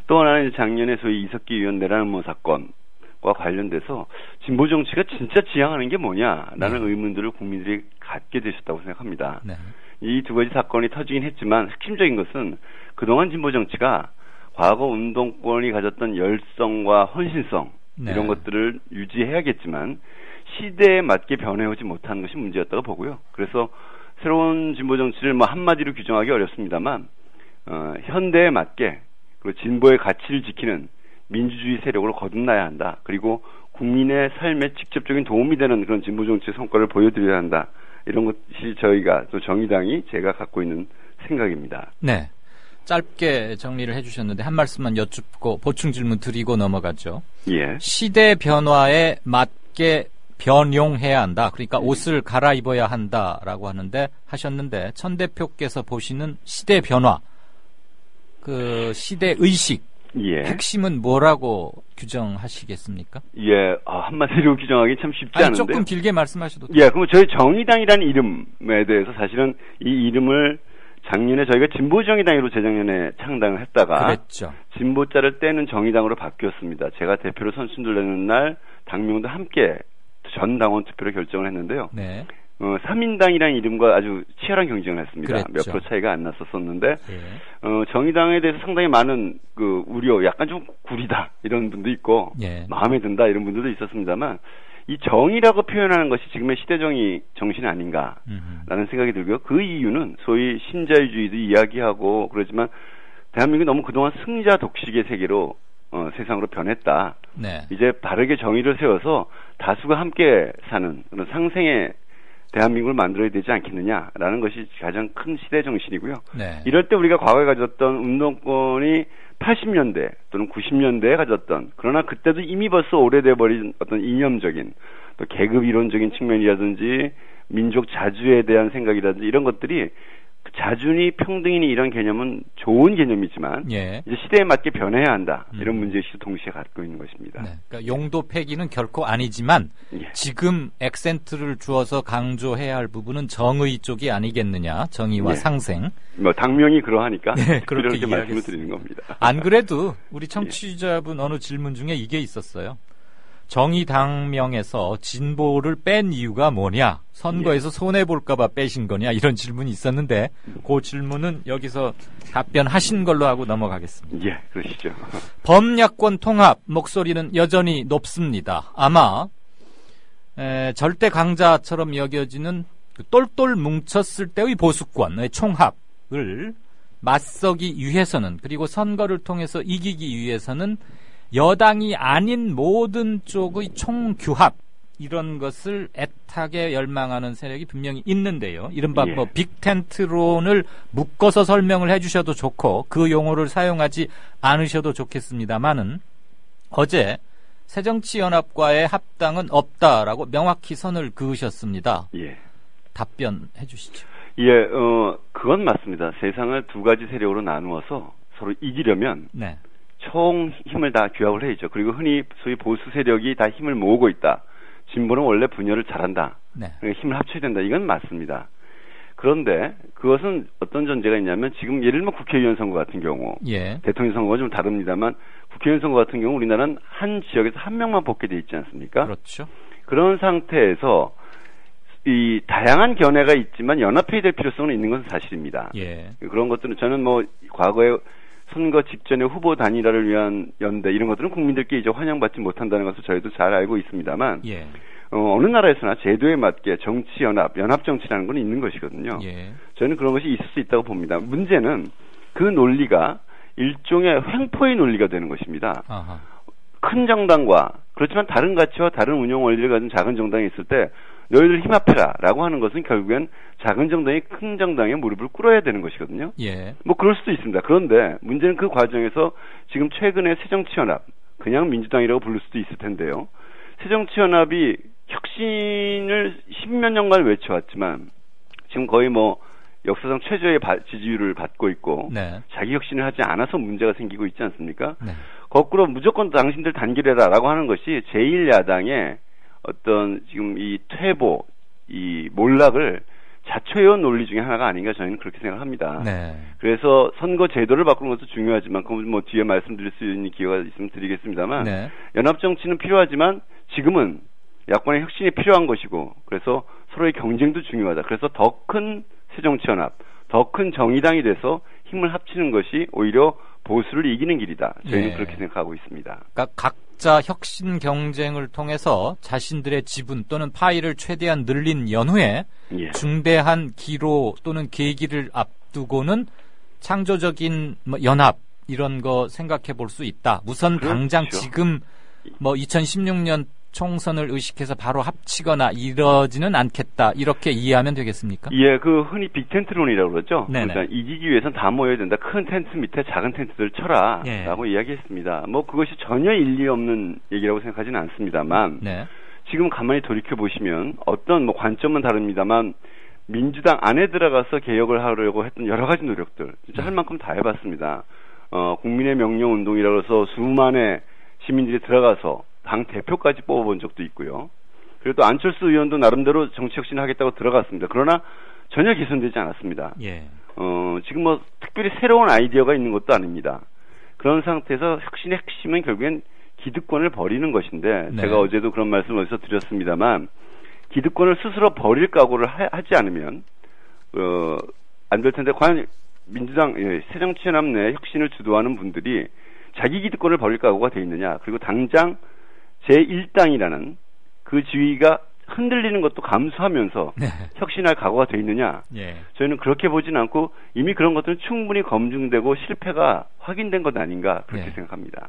또 하나는 작년에 소위 이석기 의원 내란 사건과 관련돼서 진보 정치가 진짜 지향하는 게 뭐냐라는 의문들을 국민들이 갖게 되셨다고 생각합니다. 네. 이 두 가지 사건이 터지긴 했지만 핵심적인 것은 그동안 진보 정치가 과거 운동권이 가졌던 열성과 헌신성 이런 것들을 유지해야겠지만 시대에 맞게 변해오지 못하는 것이 문제였다고 보고요. 그래서 새로운 진보 정치를 한마디로 규정하기 어렵습니다만 현대에 맞게 그리고 진보의 가치를 지키는 민주주의 세력으로 거듭나야 한다. 그리고 국민의 삶에 직접적인 도움이 되는 그런 진보 정치의 성과를 보여드려야 한다. 이런 것이 저희가 또 정의당이 제가 갖고 있는 생각입니다. 네. 짧게 정리를 해주셨는데 한 말씀만 여쭙고 보충 질문 드리고 넘어가죠. 예. 시대 변화에 맞게 변용해야 한다. 그러니까 옷을 갈아입어야 한다라고 하셨는데 천 대표께서 보시는 시대 변화, 그 시대 의식, 핵심은 뭐라고 규정하시겠습니까? 한마디로 규정하기 참 쉽지 않은데. 조금 길게 말씀하셔도 돼요. 그럼 저희 정의당이라는 이름에 대해서 사실은 이 이름을 작년에 저희가 진보정의당으로 재작년에 창당을 했다가 그랬죠. 진보자를 떼는 정의당으로 바뀌었습니다. 제가 대표로 선출되는 날 당명도 함께 전 당원 투표로 결정을 했는데요. 3인당이라는 이름과 아주 치열한 경쟁을 했습니다. 그랬죠. 몇 프로 차이가 안 났었는데 정의당에 대해서 상당히 많은 그 우려, 약간 좀 구리다 이런 분도 있고 마음에 든다 이런 분들도 있었습니다만 이 정의라고 표현하는 것이 지금의 시대정의 정신 아닌가라는 생각이 들고요. 그 이유는 소위 신자유주의도 이야기하고 그러지만 대한민국이 너무 그동안 승자 독식의 세계로 세상으로 변했다. 이제 바르게 정의를 세워서 다수가 함께 사는 그런 상생의 대한민국을 만들어야 되지 않겠느냐라는 것이 가장 큰 시대 정신이고요. 이럴 때 우리가 과거에 가졌던 운동권이 80년대 또는 90년대에 가졌던, 그러나 그때도 이미 벌써 오래돼 버린 어떤 이념적인 또 계급 이론적인 측면이라든지 민족 자주에 대한 생각이라든지 이런 것들이, 자주니 평등이니 이런 개념은 좋은 개념이지만 이제 시대에 맞게 변해야 한다, 이런 문제의식도 동시에 갖고 있는 것입니다. 그러니까 용도 폐기는 결코 아니지만 지금 액센트를 주어서 강조해야 할 부분은 정의 쪽이 아니겠느냐, 정의와 상생. 당명이 그러하니까 그렇게 그렇게 말씀을 드리는 겁니다. 안 그래도 우리 청취자분 어느 질문 중에 이게 있었어요. 정의당명에서 진보를 뺀 이유가 뭐냐? 선거에서 손해볼까봐 빼신 거냐? 이런 질문이 있었는데 그 질문은 여기서 답변하신 걸로 하고 넘어가겠습니다. 그러시죠. 범야권 통합 목소리는 여전히 높습니다. 아마 절대 강자처럼 여겨지는 똘똘 뭉쳤을 때의 보수권의 총합을 맞서기 위해서는, 그리고 선거를 통해서 이기기 위해서는 여당이 아닌 모든 쪽의 총규합, 이런 것을 애타게 열망하는 세력이 분명히 있는데요. 이른바 빅텐트론을 묶어서 설명을 해주셔도 좋고 그 용어를 사용하지 않으셔도 좋겠습니다만은, 어제 새정치연합과의 합당은 없다라고 명확히 선을 그으셨습니다. 답변해 주시죠. 그건 맞습니다. 세상을 두 가지 세력으로 나누어서 서로 이기려면 총 힘을 다 규합을 해야죠. 그리고 흔히 소위 보수 세력이 다 힘을 모으고 있다. 진보는 원래 분열을 잘한다. 그러니까 힘을 합쳐야 된다. 이건 맞습니다. 그런데 그것은 어떤 전제가 있냐면, 지금 예를 들면 국회의원 선거 같은 경우, 대통령 선거가 좀 다릅니다만 국회의원 선거 같은 경우 우리나라는 한 지역에서 한 명만 뽑게 돼 있지 않습니까? 그렇죠. 그런 상태에서 이 다양한 견해가 있지만 연합해야 될 필요성은 있는 것은 사실입니다. 그런 것들은 저는 과거에 선거 직전에 후보 단일화를 위한 연대 이런 것들은 국민들께 이제 환영받지 못한다는 것을 저희도 잘 알고 있습니다만 어느 나라에서나 제도에 맞게 정치연합, 연합정치라는 건 있는 것이거든요. 저는 그런 것이 있을 수 있다고 봅니다. 문제는 그 논리가 일종의 횡포의 논리가 되는 것입니다. 큰 정당과, 그렇지만 다른 가치와 다른 운영 원리를 가진 작은 정당이 있을 때 너희들 힘합해라 라고 하는 것은 결국엔 작은 정당이 큰 정당의 무릎을 꿇어야 되는 것이거든요. 그럴 수도 있습니다. 그런데 문제는 그 과정에서 지금 최근에 새정치연합, 그냥 민주당이라고 부를 수도 있을 텐데요. 새정치연합이 혁신을 10몇 년간 외쳐왔지만 지금 거의 역사상 최저의 지지율을 받고 있고 자기 혁신을 하지 않아서 문제가 생기고 있지 않습니까? 거꾸로 무조건 당신들 단결해라라고 하는 것이 제1야당의 어떤 지금 이 퇴보, 이 몰락을 자초해온 논리 중에 하나가 아닌가, 저희는 그렇게 생각합니다. 그래서 선거 제도를 바꾸는 것도 중요하지만, 그건 뒤에 말씀드릴 수 있는 기회가 있으면 드리겠습니다만, 연합정치는 필요하지만 지금은 야권의 혁신이 필요한 것이고, 그래서 서로의 경쟁도 중요하다. 그래서 더 큰 새정치연합, 더 큰 정의당이 돼서 힘을 합치는 것이 오히려 보수를 이기는 길이다. 저희는 그렇게 생각하고 있습니다. 그러니까 각자 혁신 경쟁을 통해서 자신들의 지분 또는 파이를 최대한 늘린 연후에 중대한 기로 또는 계기를 앞두고는 창조적인 연합, 이런 거 생각해 볼 수 있다. 우선 당장 지금 2016년 총선을 의식해서 바로 합치거나 이러지는 않겠다, 이렇게 이해하면 되겠습니까? 흔히 빅텐트론이라고 그러죠. 그러니까 이기기 위해서는 다 모여야 된다. 큰 텐트 밑에 작은 텐트들 쳐라 라고 이야기했습니다. 그것이 전혀 일리 없는 얘기라고 생각하지는 않습니다만 지금 가만히 돌이켜 보시면 어떤 뭐 관점은 다릅니다만 민주당 안에 들어가서 개혁을 하려고 했던 여러 가지 노력들 진짜 할 만큼 다 해봤습니다. 국민의 명령 운동이라고 해서 수만의 시민들이 들어가서 당 대표까지 뽑아본 적도 있고요. 그리고 또 안철수 의원도 나름대로 정치 혁신을 하겠다고 들어갔습니다. 그러나 전혀 개선되지 않았습니다. 예. 지금 뭐 특별히 새로운 아이디어가 있는 것도 아닙니다. 그런 상태에서 혁신의 핵심은 결국엔 기득권을 버리는 것인데 네. 제가 어제도 그런 말씀을 어디서 드렸습니다만 기득권을 스스로 버릴 각오를 하지 않으면 안 될 텐데 과연 민주당 새정치연합 내 혁신을 주도하는 분들이 자기 기득권을 버릴 각오가 돼 있느냐 그리고 당장 제1당이라는 그 지위가 흔들리는 것도 감수하면서 네. 혁신할 각오가 돼 있느냐 예. 저희는 그렇게 보진 않고 이미 그런 것들은 충분히 검증되고 실패가 확인된 것 아닌가 그렇게 네. 생각합니다.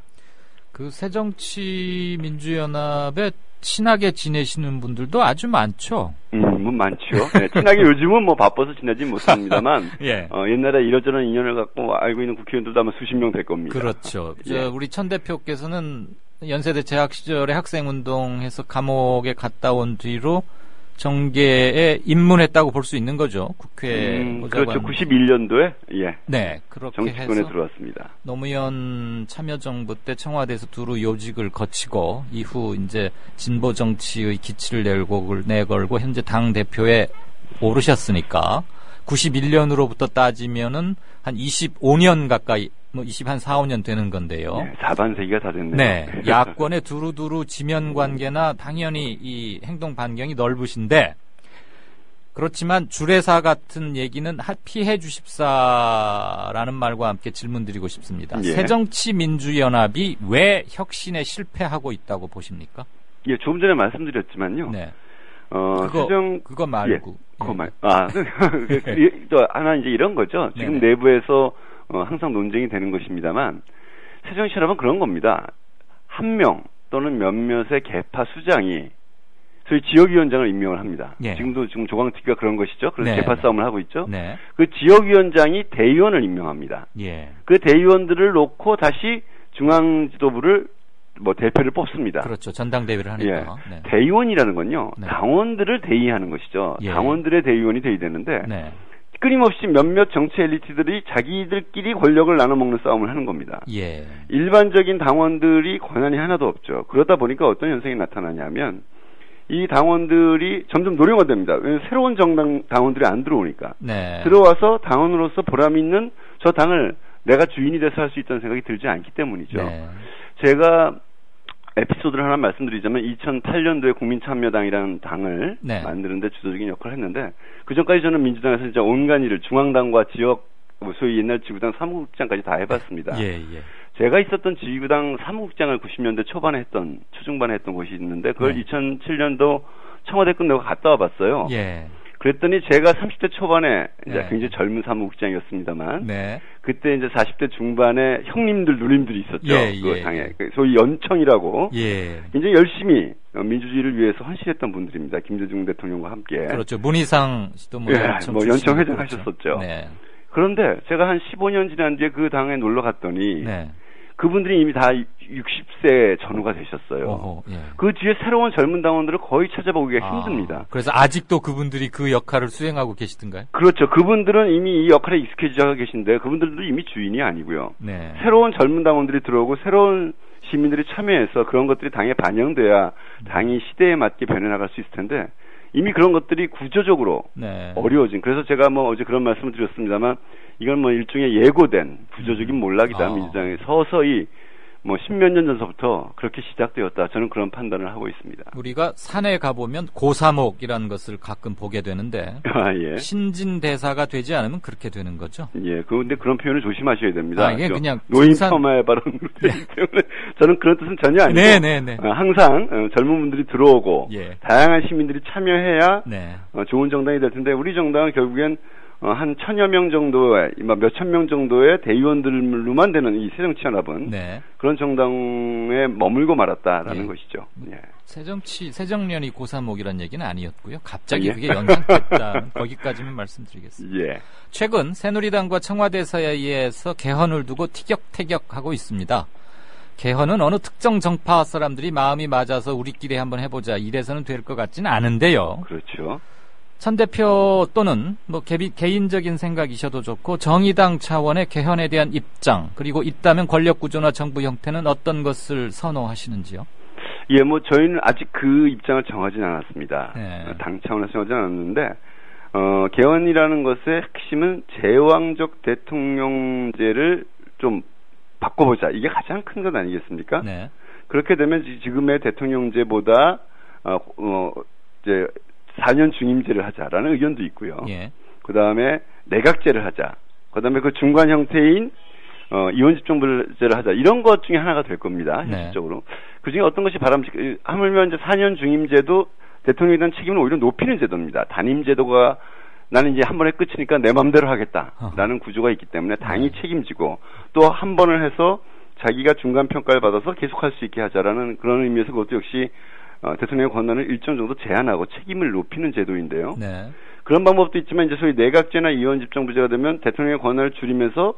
그 새정치민주연합에 친하게 지내시는 분들도 아주 많죠. 뭐 많죠. 네, 친하게 요즘은 뭐 바빠서 지내지 못합니다만 예. 옛날에 이러저런 인연을 갖고 알고 있는 국회의원들도 아마 수십 명 될 겁니다. 그렇죠. 예. 우리 천 대표께서는 연세대 재학 시절에 학생운동해서 감옥에 갔다 온 뒤로 정계에 입문했다고 볼 수 있는 거죠. 국회 그렇죠. 91년도에 예. 네, 그렇게 정치권에 해서 들어왔습니다. 노무현 참여정부 때 청와대에서 두루 요직을 거치고 이후 이제 진보 정치의 기치를 내걸고 현재 당 대표에 오르셨으니까 91년으로부터 따지면은 한 25년 가까이 뭐 24, 5년 되는 건데요. 네, 4반세기가 다 됐네요. 네, 야권의 두루두루 지면 관계나 당연히 이 행동 반경이 넓으신데 그렇지만 주례사 같은 얘기는 피해 주십사라는 말과 함께 질문드리고 싶습니다. 예. 새정치민주연합이 왜 혁신에 실패하고 있다고 보십니까? 예, 조금 전에 말씀드렸지만요. 네. 그거 말고. 또 하나 이제 이런 거죠. 지금 네네. 내부에서 항상 논쟁이 되는 것입니다만 새정치연합은 그런 겁니다. 한 명 또는 몇몇의 계파 수장이 소위 지역위원장을 임명을 합니다. 예. 지금 조광특위가 그런 것이죠. 그래서 네. 계파 싸움을 하고 있죠. 네. 그 지역위원장이 대의원을 임명합니다. 예. 그 대의원들을 놓고 다시 중앙지도부를 대표를 뽑습니다. 그렇죠. 전당대회를 하니까. 예. 네. 대의원이라는 건요. 네. 당원들을 대의하는 것이죠. 예. 당원들의 대의원이 돼야 되는데 네. 끊임없이 몇몇 정치 엘리트들이 자기들끼리 권력을 나눠먹는 싸움을 하는 겁니다. 예. 일반적인 당원들이 권한이 하나도 없죠. 그러다 보니까 어떤 현상이 나타나냐면 이 당원들이 점점 노령화됩니다. 왜냐하면 새로운 정당 당원들이 안 들어오니까. 네. 들어와서 당원으로서 보람 있는 저 당을 내가 주인이 돼서 할 수 있다는 생각이 들지 않기 때문이죠. 네. 제가 에피소드를 하나 말씀드리자면 2008년도에 국민참여당이라는 당을 네. 만드는데 주도적인 역할을 했는데 그 전까지 저는 민주당에서 진짜 온갖 일을 중앙당과 지역 소위 옛날 지구당 사무국장까지 다 해봤습니다. 예, 예. 제가 있었던 지구당 사무국장을 90년대 초중반에 했던 곳이 있는데 그걸 네. 2007년도 청와대 끝내고 갔다 와봤어요. 예. 그랬더니 제가 30대 초반에 이제 네. 굉장히 젊은 사무국장이었습니다만 네. 그때 이제 40대 중반에 형님들 누님들이 있었죠. 예, 그 예, 당에 예. 소위 연청이라고 예. 굉장히 열심히 민주주의를 위해서 헌신했던 분들입니다. 김대중 대통령과 함께. 그렇죠. 문희상 씨도 연청 회장하셨었죠. 그렇죠. 네. 그런데 제가 한 15년 지난 뒤에 그 당에 놀러 갔더니 네. 그분들이 이미 다 60세 전후가 되셨어요. 어허, 예. 그 뒤에 새로운 젊은 당원들을 거의 찾아보기가 힘듭니다. 그래서 아직도 그분들이 그 역할을 수행하고 계시던가요? 그렇죠. 그분들은 이미 이 역할에 익숙해져 계신데 그분들도 이미 주인이 아니고요. 네. 새로운 젊은 당원들이 들어오고 새로운 시민들이 참여해서 그런 것들이 당에 반영돼야 당이 시대에 맞게 변해나갈 수 있을 텐데 이미 그런 것들이 구조적으로 네. 어려워진. 그래서 제가 어제 그런 말씀을 드렸습니다만 이건 일종의 예고된 구조적인 몰락이다. 민주당이 서서히 10몇 년 전서부터 그렇게 시작되었다. 저는 그런 판단을 하고 있습니다. 우리가 산에 가보면 고사목이라는 것을 가끔 보게 되는데 예. 신진대사가 되지 않으면 그렇게 되는 거죠. 예, 그런데 그런 표현을 조심하셔야 됩니다. 이게 그냥 노인 폄하의 발언으로 되기 때문에 저는 그런 뜻은 전혀 아니고 네네네. 항상 젊은 분들이 들어오고 예. 다양한 시민들이 참여해야 네. 좋은 정당이 될 텐데 우리 정당은 결국엔 한 1000여 명 정도의, 몇천 명 정도의 대의원들로만 되는 이 새정치연합은 네. 그런 정당에 머물고 말았다라는 것이죠. 예. 새정련이 고사목이라는 얘기는 아니었고요. 갑자기 그게 연상됐다. 거기까지만 말씀드리겠습니다. 예. 최근 새누리당과 청와대 사이에서 개헌을 두고 티격태격하고 있습니다. 개헌은 어느 특정 정파 사람들이 마음이 맞아서 우리끼리 한번 해보자 이래서는 될 것 같지는 않은데요. 그렇죠. 천 대표 또는 뭐 개인적인 생각이셔도 좋고 정의당 차원의 개헌에 대한 입장 그리고 있다면 권력 구조나 정부 형태는 어떤 것을 선호하시는지요? 예, 뭐 저희는 아직 그 입장을 정하지는 않았습니다. 네. 당 차원에서 정하지는 않았는데 개헌이라는 것의 핵심은 제왕적 대통령제를 좀 바꿔보자. 이게 가장 큰 것 아니겠습니까? 네. 그렇게 되면 지금의 대통령제보다 이제 4년 중임제를 하자라는 의견도 있고요. 예. 그 다음에 내각제를 하자. 그 다음에 그 중간 형태인 이원집정부제를 하자. 이런 것 중에 하나가 될 겁니다. 현실적으로. 그 중에 어떤 것이 하물며 이제 4년 중임제도 대통령에 대한 책임을 오히려 높이는 제도입니다. 단임제도가 나는 이제 한 번에 끝이니까 내 맘대로 하겠다라는 구조가 있기 때문에 당이 책임지고 또 한 번을 해서 자기가 중간 평가를 받아서 계속할 수 있게 하자라는 그런 의미에서 그것도 역시 대통령의 권한을 일정 정도 제한하고 책임을 높이는 제도인데요. 네. 그런 방법도 있지만 이제 소위 내각제나 이원집정부제가 되면 대통령의 권한을 줄이면서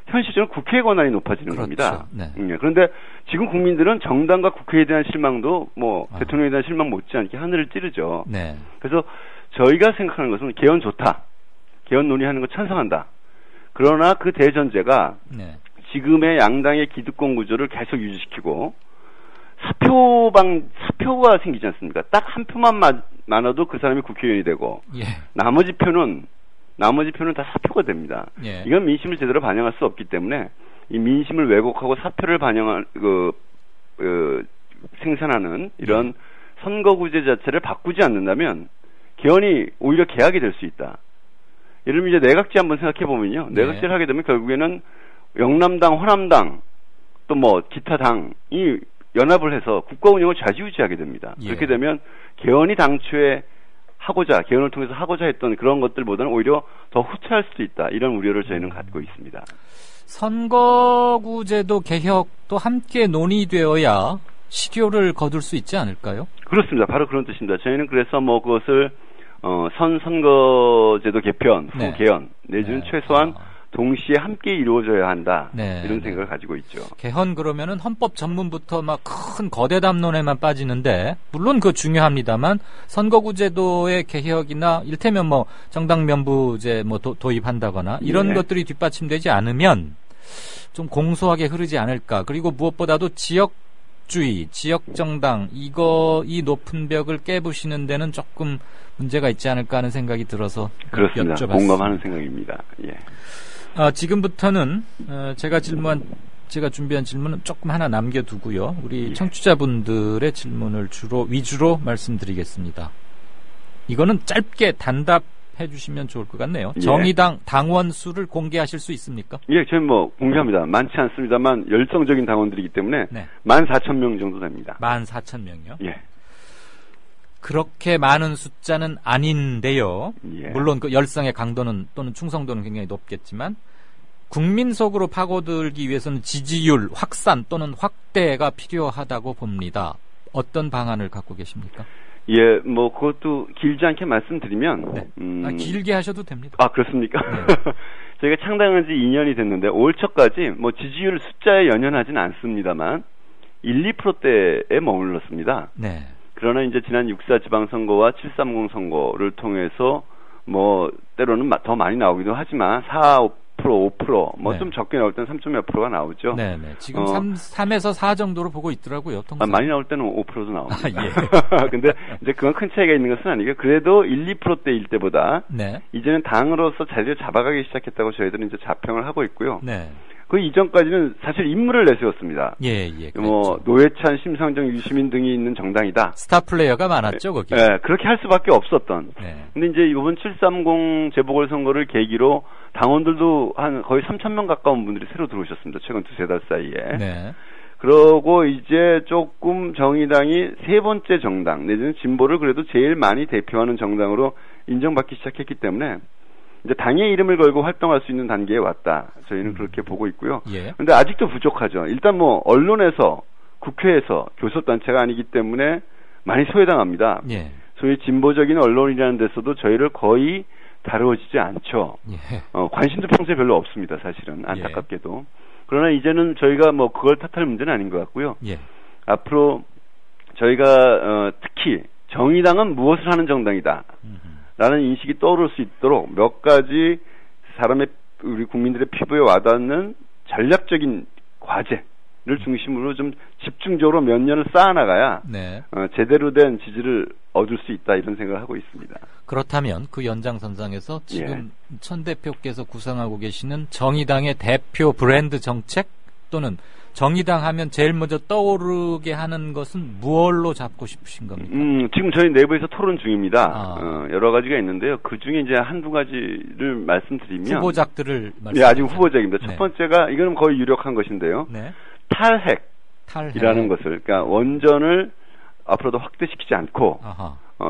현실적으로 국회의 권한이 높아지는 겁니다. 네. 그런데 지금 국민들은 정당과 국회에 대한 실망도 대통령에 대한 실망 못지않게 하늘을 찌르죠. 네. 그래서 저희가 생각하는 것은 개헌 좋다. 개헌 논의하는 거 찬성한다. 그러나 그 대전제가 지금의 양당의 기득권 구조를 계속 유지시키고 사표가 생기지 않습니까? 딱 한 표만 많아도 그 사람이 국회의원이 되고 나머지 표는 다 사표가 됩니다. 이건 민심을 제대로 반영할 수 없기 때문에 이 민심을 왜곡하고 사표를 반영한 생산하는 이런 선거구제 자체를 바꾸지 않는다면 개헌이 오히려 개혁이 될 수 있다. 예를 들면 이제 내각제 한번 생각해 보면요. 내각제를 하게 되면 결국에는 영남당, 호남당 또 뭐 기타 당이 연합을 해서 국가 운영을 좌지우지하게 됩니다. 그렇게 되면 개헌이 당초에 개헌을 통해서 하고자 했던 그런 것들보다는 오히려 더 후퇴할 수도 있다. 이런 우려를 저희는 갖고 있습니다. 선거구제도 개혁도 함께 논의되어야 실효를 거둘 수 있지 않을까요? 그렇습니다. 바로 그런 뜻입니다. 저희는 그래서 뭐 그것을 선거제도 개편, 후 개헌 내지는 최소한 동시에 함께 이루어져야 한다. 이런 생각을 가지고 있죠. 개헌 그러면은 헌법 전문부터 막 큰 거대 담론에만 빠지는데 물론 그거 중요합니다만 선거구제도의 개혁이나 일테면 뭐 정당 면부제 뭐 도입한다거나 이런 것들이 뒷받침되지 않으면 좀 공소하게 흐르지 않을까. 그리고 무엇보다도 지역주의, 지역정당 이 높은 벽을 깨부시는 데는 조금 문제가 있지 않을까 하는 생각이 들어서 그렇습니다. 여쭤봤습니다. 공감하는 생각입니다. 지금부터는 제가 준비한 질문은 조금 하나 남겨두고요. 우리 청취자분들의 질문을 위주로 말씀드리겠습니다. 이거는 짧게 단답해 주시면 좋을 것 같네요. 정의당 당원 수를 공개하실 수 있습니까? 예, 저희 공개합니다. 많지 않습니다만 열성적인 당원들이기 때문에 14,000명 정도 됩니다. 14,000명이요? 예. 그렇게 많은 숫자는 아닌데요. 물론 그 열성의 강도는 또는 충성도는 굉장히 높겠지만 국민 속으로 파고들기 위해서는 지지율 확산 또는 확대가 필요하다고 봅니다. 어떤 방안을 갖고 계십니까? 예, 뭐 그것도 길지 않게 말씀드리면 길게 하셔도 됩니다. 아, 그렇습니까? 저희가 창당한 지 2년이 됐는데 올 초까지 뭐 지지율 숫자에 연연하진 않습니다만 1-2%대에 머물렀습니다. 그러나 이제 지난 6.4 지방선거와 7.30 선거를 통해서 뭐 때로는 더 많이 나오기도 하지만 4, 5%, 뭐 좀 적게 나올 때는 3몇 %가 나오죠. 지금 3에서 4 정도로 보고 있더라고요. 통상. 많이 나올 때는 5%도 나옵니다. 근데 이제 그건 큰 차이가 있는 것은 아니고 그래도 1-2%대일 때보다 이제는 당으로서 자리를 잡아가기 시작했다고 저희들은 이제 자평을 하고 있고요. 그 이전까지는 사실 인물을 내세웠습니다. 뭐 노회찬, 심상정, 유시민 등이 있는 정당이다. 스타 플레이어가 많았죠, 거기. 그렇게 할 수밖에 없었던. 근데 이제 이번 7.30 재보궐선거를 계기로 당원들도 한 거의 3,000명 가까운 분들이 새로 들어오셨습니다. 최근 2-3달 사이에. 그러고 이제 조금 정의당이 세 번째 정당 내지는 진보를 그래도 제일 많이 대표하는 정당으로 인정받기 시작했기 때문에 이제 당의 이름을 걸고 활동할 수 있는 단계에 왔다. 저희는 그렇게 보고 있고요. 그런데 아직도 부족하죠. 일단 뭐 언론에서 국회에서 교섭단체가 아니기 때문에 많이 소외당합니다. 소위 진보적인 언론이라는 데서도 저희를 거의 다루어지지 않죠. 관심도 평소에 별로 없습니다. 사실은 안타깝게도. 그러나 이제는 저희가 뭐 그걸 탓할 문제는 아닌 것 같고요. 예. 앞으로 저희가 특히 정의당은 무엇을 하는 정당이다 라는 인식이 떠오를 수 있도록 몇 가지 우리 국민들의 피부에 와닿는 전략적인 과제를 중심으로 좀 집중적으로 몇 년을 쌓아나가야 네. 제대로 된 지지를 얻을 수 있다 이런 생각을 하고 있습니다. 그렇다면 그 연장선상에서 지금 천 대표께서 구상하고 계시는 정의당의 대표 브랜드 정책 또는 정의당 하면 제일 먼저 떠오르게 하는 것은 무엇로 잡고 싶으신 겁니까? 지금 저희 내부에서 토론 중입니다. 여러 가지가 있는데요. 그 중에 이제 한두 가지를 말씀드리면. 후보작들을 네, 아직 후보작입니다. 첫 번째가, 이거는 거의 유력한 것인데요. 네. 탈핵이라는 것을, 그러니까 원전을 앞으로도 확대시키지 않고,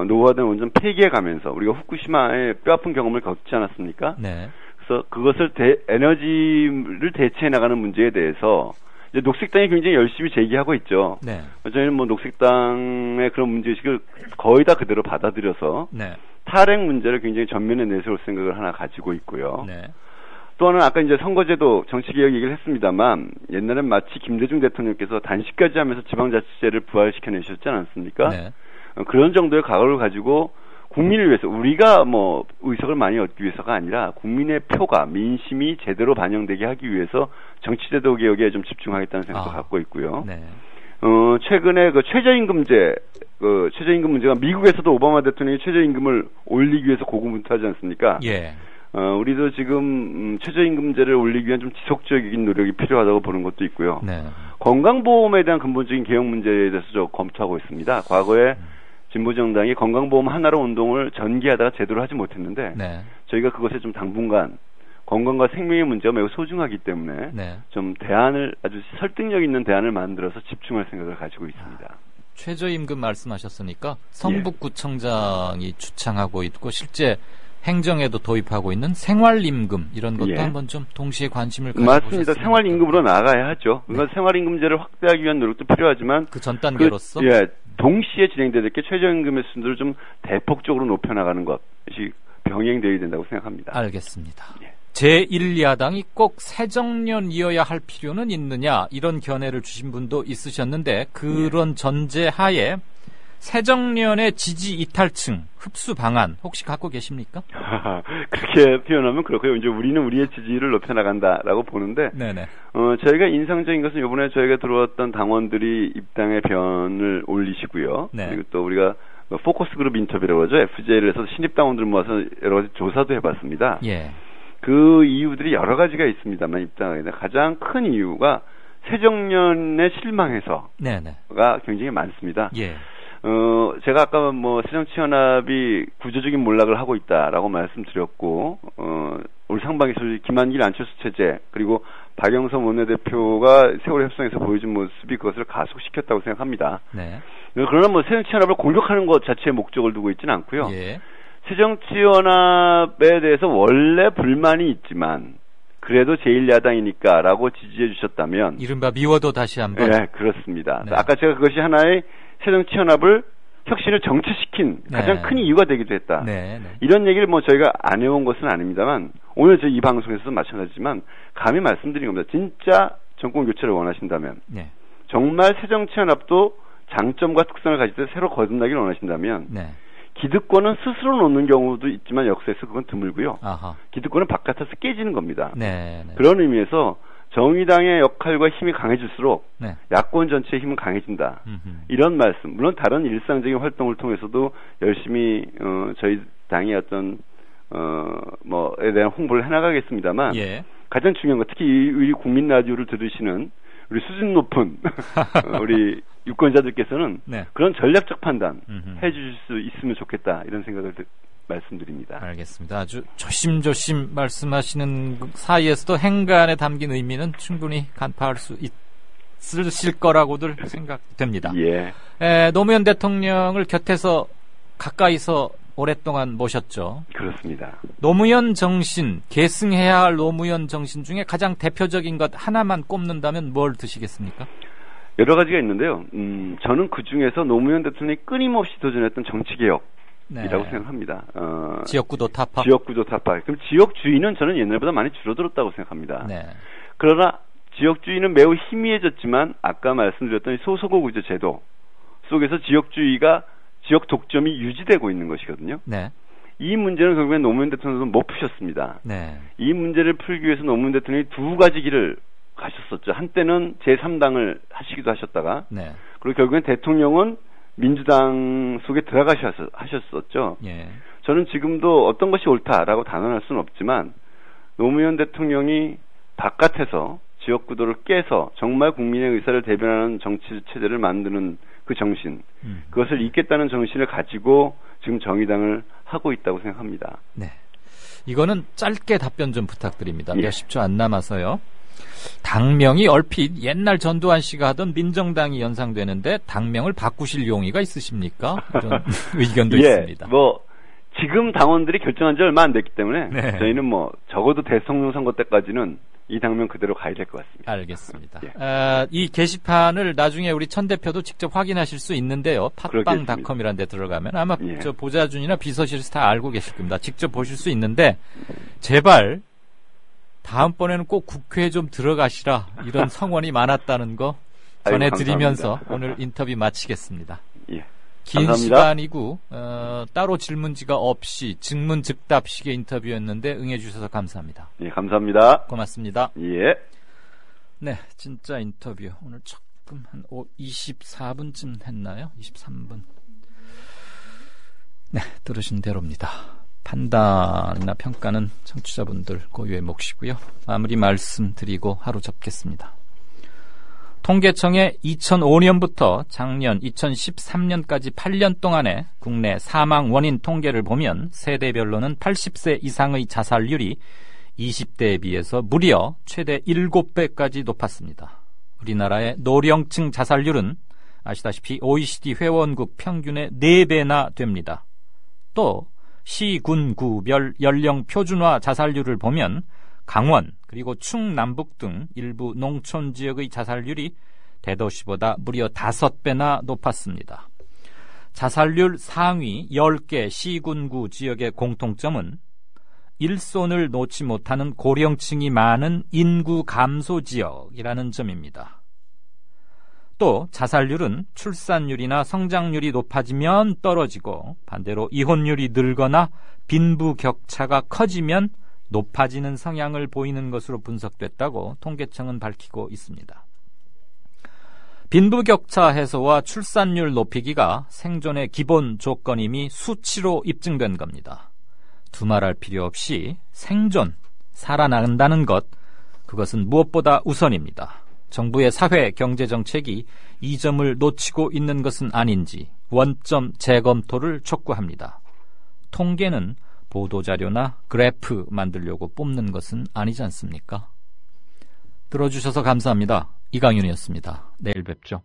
노후화된 원전 폐기해 가면서, 우리가 후쿠시마의 뼈아픈 경험을 겪지 않았습니까? 네. 그래서 그것을 에너지를 대체해 나가는 문제에 대해서, 이제 녹색당이 굉장히 열심히 제기하고 있죠. 네. 저희는 뭐 녹색당의 그런 문제의식을 거의 다 그대로 받아들여서 탈핵 문제를 굉장히 전면에 내세울 생각을 하나 가지고 있고요. 또 하나는 아까 이제 선거제도 정치개혁 얘기를 했습니다만 옛날엔 마치 김대중 대통령께서 단식까지 하면서 지방자치제를 부활시켜내셨지 않았습니까? 그런 정도의 각오를 가지고 국민을 위해서 우리가 뭐 의석을 많이 얻기 위해서가 아니라 국민의 표가 민심이 제대로 반영되게 하기 위해서 정치제도 개혁에 좀 집중하겠다는 생각을 갖고 있고요. 최근에 그 최저임금 문제가 미국에서도 오바마 대통령이 최저임금을 올리기 위해서 고군분투하지 않습니까? 우리도 지금 최저임금제를 올리기 위한 좀 지속적인 노력이 필요하다고 보는 것도 있고요. 건강보험에 대한 근본적인 개혁 문제에 대해서 좀 검토하고 있습니다. 과거에 진보정당이 건강보험 하나로 운동을 전개하다가 제대로 하지 못했는데 저희가 그것에 좀 당분간 건강과 생명의 문제가 매우 소중하기 때문에 좀 대안을 아주 설득력 있는 대안을 만들어서 집중할 생각을 가지고 있습니다. 최저임금 말씀하셨으니까 성북구청장이 주창하고 있고 실제 행정에도 도입하고 있는 생활임금 이런 것도 한번 좀 동시에 관심을 가져보셨습니까? 맞습니다. 생활임금으로 나가야 하죠. 그러니까 생활임금제를 확대하기 위한 노력도 필요하지만 그 전 단계로서 동시에 진행될 게 최저임금의 수준을 좀 대폭적으로 높여나가는 것이 병행되어야 된다고 생각합니다. 알겠습니다. 제1야당이 꼭 새정년이어야 할 필요는 있느냐 이런 견해를 주신 분도 있으셨는데 그런 전제하에 새정년의 지지 이탈층 흡수 방안 혹시 갖고 계십니까? 그렇게 표현하면 그렇고요. 이제 우리는 우리의 지지를 높여나간다라고 보는데 저희가 인상적인 것은 이번에 저희가 들어왔던 당원들이 입당의 변을 올리시고요. 그리고 또 우리가 포커스 그룹 인터뷰라고 하죠. FJ를 해서 신입 당원들 모아서 여러 가지 조사도 해봤습니다. 그 이유들이 여러 가지가 있습니다만 입당하는데 가장 큰 이유가 새정년에 실망해서가 굉장히 많습니다. 제가 아까 뭐 새정치연합이 구조적인 몰락을 하고 있다라고 말씀드렸고, 올 상반기에서 김한길 안철수 체제, 그리고 박영선 원내대표가 세월호 협상에서 보여준 모습이 그것을 가속시켰다고 생각합니다. 그러나 뭐 새정치연합을 공격하는 것 자체에 목적을 두고 있지는 않고요. 새정치연합에 대해서 원래 불만이 있지만, 그래도 제1야당이니까라고 지지해 주셨다면. 이른바 미워도 다시 한번. 네, 그렇습니다. 아까 제가 그것이 하나의 새정치연합을 혁신을 정체시킨 가장 큰 이유가 되기도 했다. 이런 얘기를 뭐 저희가 안 해온 것은 아닙니다만 오늘 저희 이 방송에서도 마찬가지지만 감히 말씀드린 겁니다. 진짜 정권 교체를 원하신다면 정말 새정치연합도 장점과 특성을 가질 때 새로 거듭나기를 원하신다면 기득권은 스스로 놓는 경우도 있지만 역사에서 그건 드물고요. 기득권은 바깥에서 깨지는 겁니다. 그런 의미에서 정의당의 역할과 힘이 강해질수록 야권 전체의 힘은 강해진다. 이런 말씀. 물론 다른 일상적인 활동을 통해서도 열심히 저희 당의 어떤 뭐에 대한 홍보를 해나가겠습니다만 가장 중요한 거 특히 우리 국민 라디오를 들으시는 우리 수준 높은 우리 유권자들께서는 그런 전략적 판단 해주실 수 있으면 좋겠다 이런 생각을 말씀드립니다. 알겠습니다. 아주 조심조심 말씀하시는 사이에서도 행간에 담긴 의미는 충분히 간파할 수 있으실 거라고들 생각됩니다. 노무현 대통령을 곁에서 가까이서 오랫동안 모셨죠. 그렇습니다. 노무현 정신, 계승해야 할 노무현 정신 중에 가장 대표적인 것 하나만 꼽는다면 뭘 드시겠습니까? 여러 가지가 있는데요. 저는 그 중에서 노무현 대통령이 끊임없이 도전했던 정치개혁 이라고 생각합니다. 지역구도 타파. 지역구도 타파. 그럼 지역주의는 저는 옛날보다 많이 줄어들었다고 생각합니다. 그러나 지역주의는 매우 희미해졌지만 아까 말씀드렸던 소속어 구조 제도 속에서 지역 독점이 유지되고 있는 것이거든요. 네. 이 문제는 결국엔 노무현 대통령도 못 푸셨습니다. 네. 이 문제를 풀기 위해서 노무현 대통령이 두 가지 길을 가셨었죠. 한때는 제3당을 하시기도 하셨다가 네. 그리고 결국엔 대통령은 민주당 속에 들어가셨었죠. 예. 저는 지금도 어떤 것이 옳다라고 단언할 수는 없지만 노무현 대통령이 바깥에서 지역구도를 깨서 정말 국민의 의사를 대변하는 정치 체제를 만드는 그 정신, 그것을 잇겠다는 정신을 가지고 지금 정의당을 하고 있다고 생각합니다. 네. 이거는 짧게 답변 좀 부탁드립니다. 예. 몇십 초 안 남아서요. 당명이 얼핏 옛날 전두환 씨가 하던 민정당이 연상되는데 당명을 바꾸실 용의가 있으십니까? 이런 의견도 있습니다. 지금 당원들이 결정한 지 얼마 안 됐기 때문에 네. 저희는 적어도 대통령 선거 때까지는 이 당명 그대로 가야 될 것 같습니다. 알겠습니다. 예. 이 게시판을 나중에 우리 천 대표도 직접 확인하실 수 있는데요. 팟빵닷컴이라는 데 들어가면 아마 예. 저 보좌진이나 비서실에서 다 알고 계실 겁니다. 직접 보실 수 있는데 제발 다음번에는 꼭 국회에 좀 들어가시라 이런 성원이 많았다는 거 전해드리면서 오늘 인터뷰 마치겠습니다. 예. 긴 감사합니다. 시간이고 따로 질문지가 없이 증문즉답식의 인터뷰였는데 응해주셔서 감사합니다. 예, 감사합니다. 고맙습니다. 예. 네, 진짜 인터뷰 오늘 조금 한 24분쯤 했나요? 23분. 네, 들으신 대로입니다. 판단이나 평가는 청취자분들 고유의 몫이고요. 마무리 말씀드리고 하루 접겠습니다. 통계청의 2005년부터 작년 2013년까지 8년 동안의 국내 사망 원인 통계를 보면 세대별로는 80세 이상의 자살률이 20대에 비해서 무려 최대 7배까지 높았습니다. 우리나라의 노령층 자살률은 아시다시피 OECD 회원국 평균의 4배나 됩니다. 또 시, 군, 구별 연령 표준화 자살률을 보면 강원 그리고 충남북 등 일부 농촌 지역의 자살률이 대도시보다 무려 5배나 높았습니다. 자살률 상위 10개 시군구 지역의 공통점은 일손을 놓지 못하는 고령층이 많은 인구 감소 지역이라는 점입니다. 또 자살률은 출산율이나 성장률이 높아지면 떨어지고 반대로 이혼율이 늘거나 빈부격차가 커지면 높아지는 성향을 보이는 것으로 분석됐다고 통계청은 밝히고 있습니다. 빈부격차 해소와 출산율 높이기가 생존의 기본 조건임이 수치로 입증된 겁니다. 두말할 필요 없이 생존, 살아난다는 것, 그것은 무엇보다 우선입니다. 정부의 사회 경제 정책이 이 점을 놓치고 있는 것은 아닌지 원점 재검토를 촉구합니다. 통계는 보도자료나 그래프 만들려고 뽑는 것은 아니지 않습니까? 들어주셔서 감사합니다. 이강윤이었습니다. 내일 뵙죠.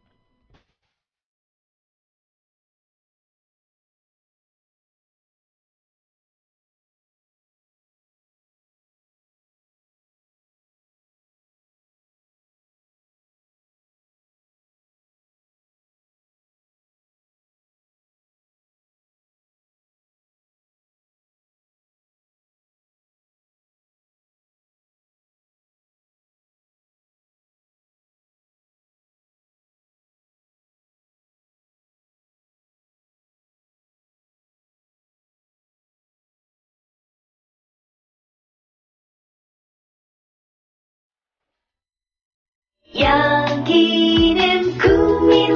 여기는 국민